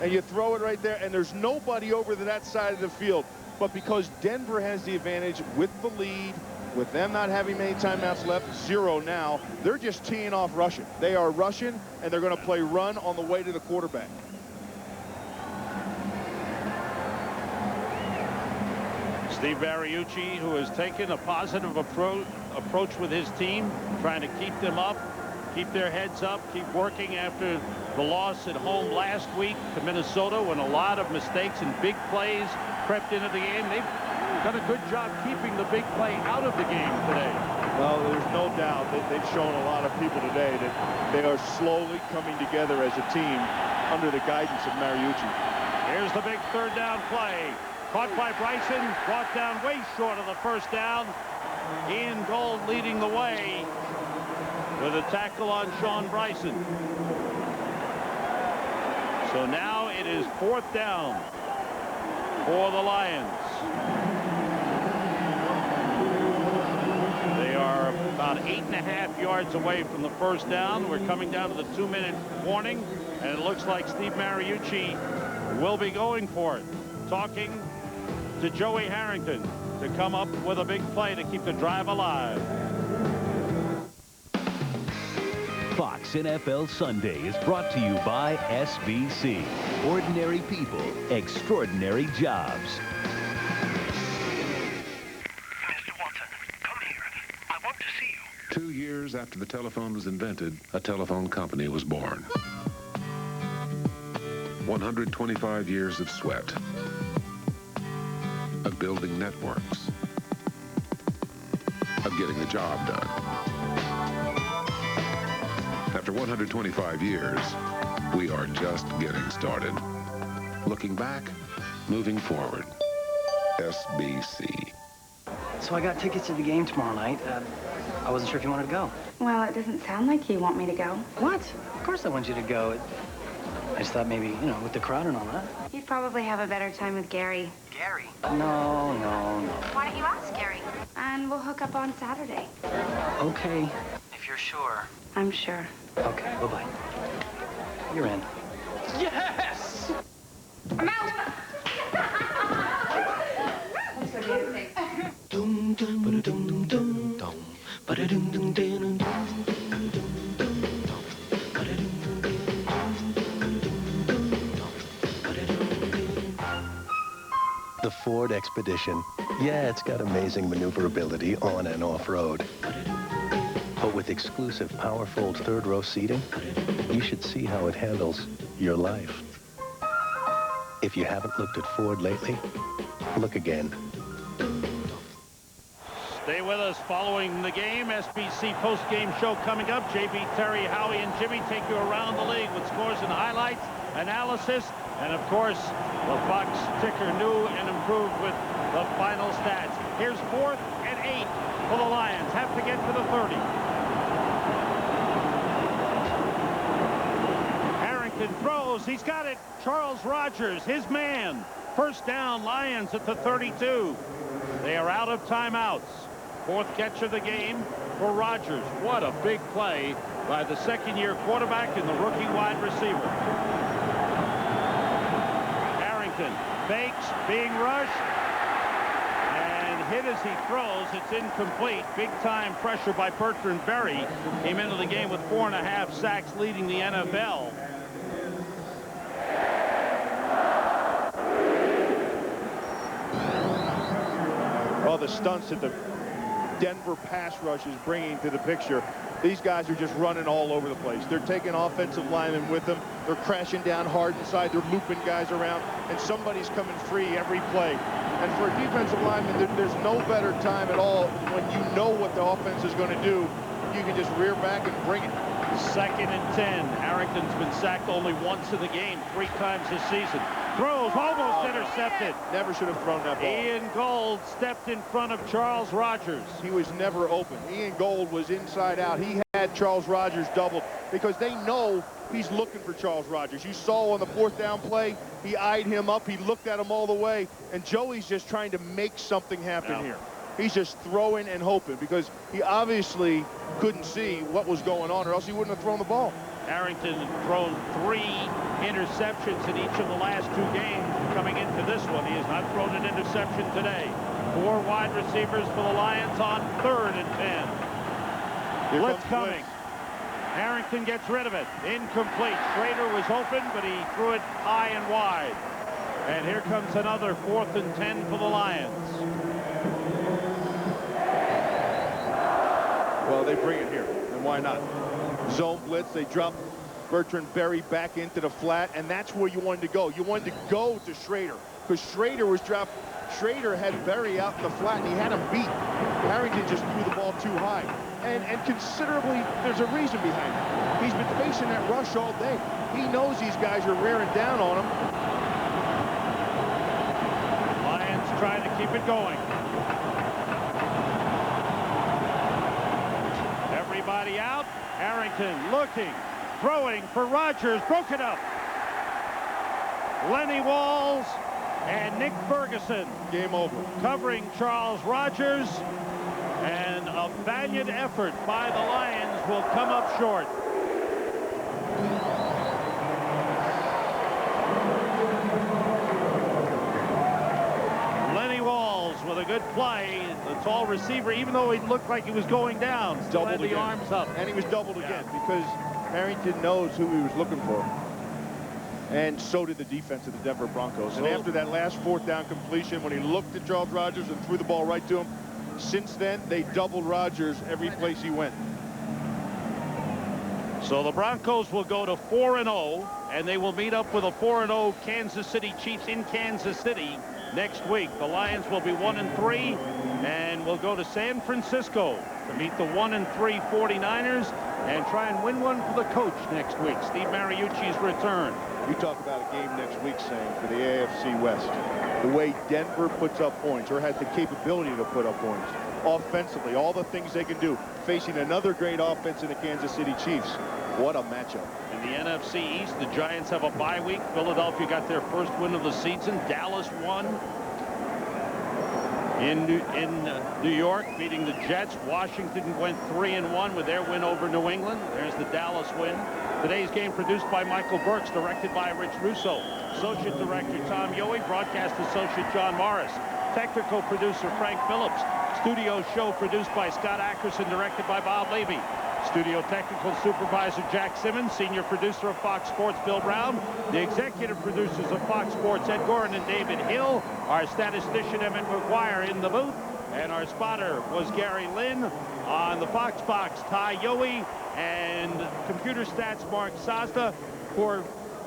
Speaker 3: And you throw it right there, and there's nobody over to that side of the field. But because Denver has the advantage with the lead, with them not having many timeouts left, 0 now, they're just teeing off rushing. They are rushing, and they're going to play run on the way to the quarterback.
Speaker 1: Steve Mariucci, who has taken a positive approach with his team, trying to keep them up keep their heads up, keep working after the loss at home last week to Minnesota when a lot of mistakes and big plays crept into the game. They've done a good job keeping the big play out of the game today.
Speaker 3: Well, there's no doubt that they've shown a lot of people today that they are slowly coming together as a team under the guidance of Mariucci.
Speaker 1: Here's the big third down play. Caught by Bryson, brought down way short of the first down. Ian Gold leading the way with a tackle on Sean Bryson. So now it is 4th down for the Lions. They are about 8.5 yards away from the first down. We're coming down to the 2-minute warning, and it looks like Steve Mariucci will be going for it. Talking to Joey Harrington to come up with a big play to keep the drive alive.
Speaker 13: Fox NFL Sunday is brought to you by SBC. Ordinary people, extraordinary jobs.
Speaker 11: Mr. Watson, come here. I want to see you.
Speaker 7: 2 years after the telephone was invented, a telephone company was born. 125 years of sweat. Of building networks. Of getting the job done. After 125 years, we are just getting started. Looking back, moving forward. SBC.
Speaker 12: So I got tickets to the game tomorrow night. I wasn't sure if you wanted to go.
Speaker 6: Well, it doesn't sound like you want me to go.
Speaker 12: What? Of course I want you to go. I just thought maybe, you know, with the crowd and all that.
Speaker 6: You'd probably have a better time with Gary.
Speaker 12: Gary? No.
Speaker 6: Why don't you ask Gary? And we'll hook up on Saturday.
Speaker 12: Okay. If you're sure.
Speaker 6: I'm sure.
Speaker 12: Okay, bye-bye. You're in.
Speaker 6: Yes! I'm out! I'm so dancing.
Speaker 12: Dum dum dum dum dum. Ba-da-dum dum dum dum.
Speaker 25: The Ford Expedition. Yeah, it's got amazing maneuverability on and off-road. But with exclusive PowerFold third-row seating, you should see how it handles your life. If you haven't looked at Ford lately, look again.
Speaker 1: Stay with us following the game. SBC post-game show coming up. JB, Terry, Howie, and Jimmy take you around the league with scores and highlights, analysis, and of course, the Fox ticker new and improved with the final stats. Here's 4th and 8 for the Lions. Have to get to the 30. Harrington throws. He's got it. Charles Rogers, his man. First down, Lions at the 32. They are out of timeouts. 4th catch of the game for Rogers. What a big play by the second-year quarterback and the rookie wide receiver. Harrington fakes, being rushed, and hit as he throws. It's incomplete. Big-time pressure by Bertrand Berry. Came into the game with 4.5 sacks, leading the NFL.
Speaker 3: All the stunts that the Denver pass rush is bringing to the picture. These guys are just running all over the place. They're taking offensive linemen with them. They're crashing down hard inside. They're looping guys around, and somebody's coming free every play. And for a defensive lineman, there's no better time at all when you know what the offense is going to do. You can just rear back and bring it.
Speaker 1: 2nd and 10. Harrington's been sacked only once in the game, 3 times this season. Throws, almost intercepted.
Speaker 3: Never should have thrown that ball.
Speaker 1: Ian Gold stepped in front of Charles Rogers.
Speaker 3: He was never open. Ian Gold was inside out. He had Charles Rogers doubled because they know he's looking for Charles Rogers. You saw on the 4th down play, he eyed him up. He looked at him all the way. And Joey's just trying to make something happen here. He's just throwing and hoping because he obviously couldn't see what was going on or else he wouldn't have thrown the ball.
Speaker 1: Harrington had thrown 3 interceptions in each of the last 2 games. Coming into this one, he has not thrown an interception today. 4 wide receivers for the Lions on 3rd and 10. Blitz coming. Harrington gets rid of it. Incomplete. Schrader was open, but he threw it high and wide. And here comes another 4th and 10 for the Lions.
Speaker 3: Well, they bring it here, and why not? zone blitz. They dropped Bertrand Berry back into the flat, and that's where you wanted to go. You wanted to go to Schrader, because Schrader was dropped. Schrader had Berry out in the flat, and he had him beat. Harrington just threw the ball too high. And considerably, there's a reason behind it. He's been facing that rush all day. He knows these guys are rearing down on him.
Speaker 1: Lions trying to keep it going. Everybody out. Harrington looking, throwing for Rogers, broken up. Lenny Walls and Nick Ferguson.
Speaker 3: Game over.
Speaker 1: Covering Charles Rogers. And a valiant effort by the Lions will come up short. Lenny Walls with a good play. The tall receiver, even though he looked like he was going down, still had the arms up.
Speaker 3: And he was doubled again because Harrington knows who he was looking for. And so did the defense of the Denver Broncos. And after that last fourth down completion, when he looked at Charles Rogers and threw the ball right to him, since then, they doubled Rogers every place he went.
Speaker 1: So the Broncos will go to 4-0, and they will meet up with a 4-0 Kansas City Chiefs in Kansas City next week. The Lions will be 1-3, and will go to San Francisco to meet the 1-3 49ers and try and win one for the coach next week, Steve Mariucci's return.
Speaker 3: You talk about a game next week, Sam, for the AFC West. The way Denver puts up points, or has the capability to put up points, offensively, all the things they can do, facing another great offense in the Kansas City Chiefs. What a matchup.
Speaker 1: In the NFC East, the Giants have a bye week. Philadelphia got their first win of the season. Dallas won in New York, beating the Jets. Washington went 3-1 with their win over New England. There's the Dallas win. Today's game produced by Michael Burks, directed by Rich Russo. Associate Director Tom Yohe, Broadcast Associate John Morris. Technical producer Frank Phillips. Studio show produced by Scott Ackerson, directed by Bob Levy. Studio technical supervisor Jack Simmons. Senior producer of Fox Sports Bill Brown. The executive producers of Fox Sports Ed Gorin and David Hill. Our statistician Emmett McGuire in the booth. And our spotter was Gary Lynn. On the Fox box, Ty Yohe. And computer stats Mark Sazda. For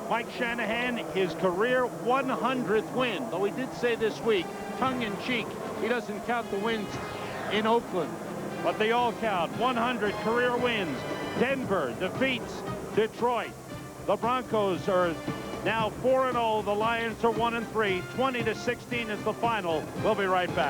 Speaker 1: Mike Shanahan, his career 100th win. Though he did say this week, tongue-in-cheek, he doesn't count the wins in Oakland. But they all count. 100 career wins. Denver defeats Detroit. The Broncos are now 4-0. The Lions are 1-3. 20-16 is the final. We'll be right back.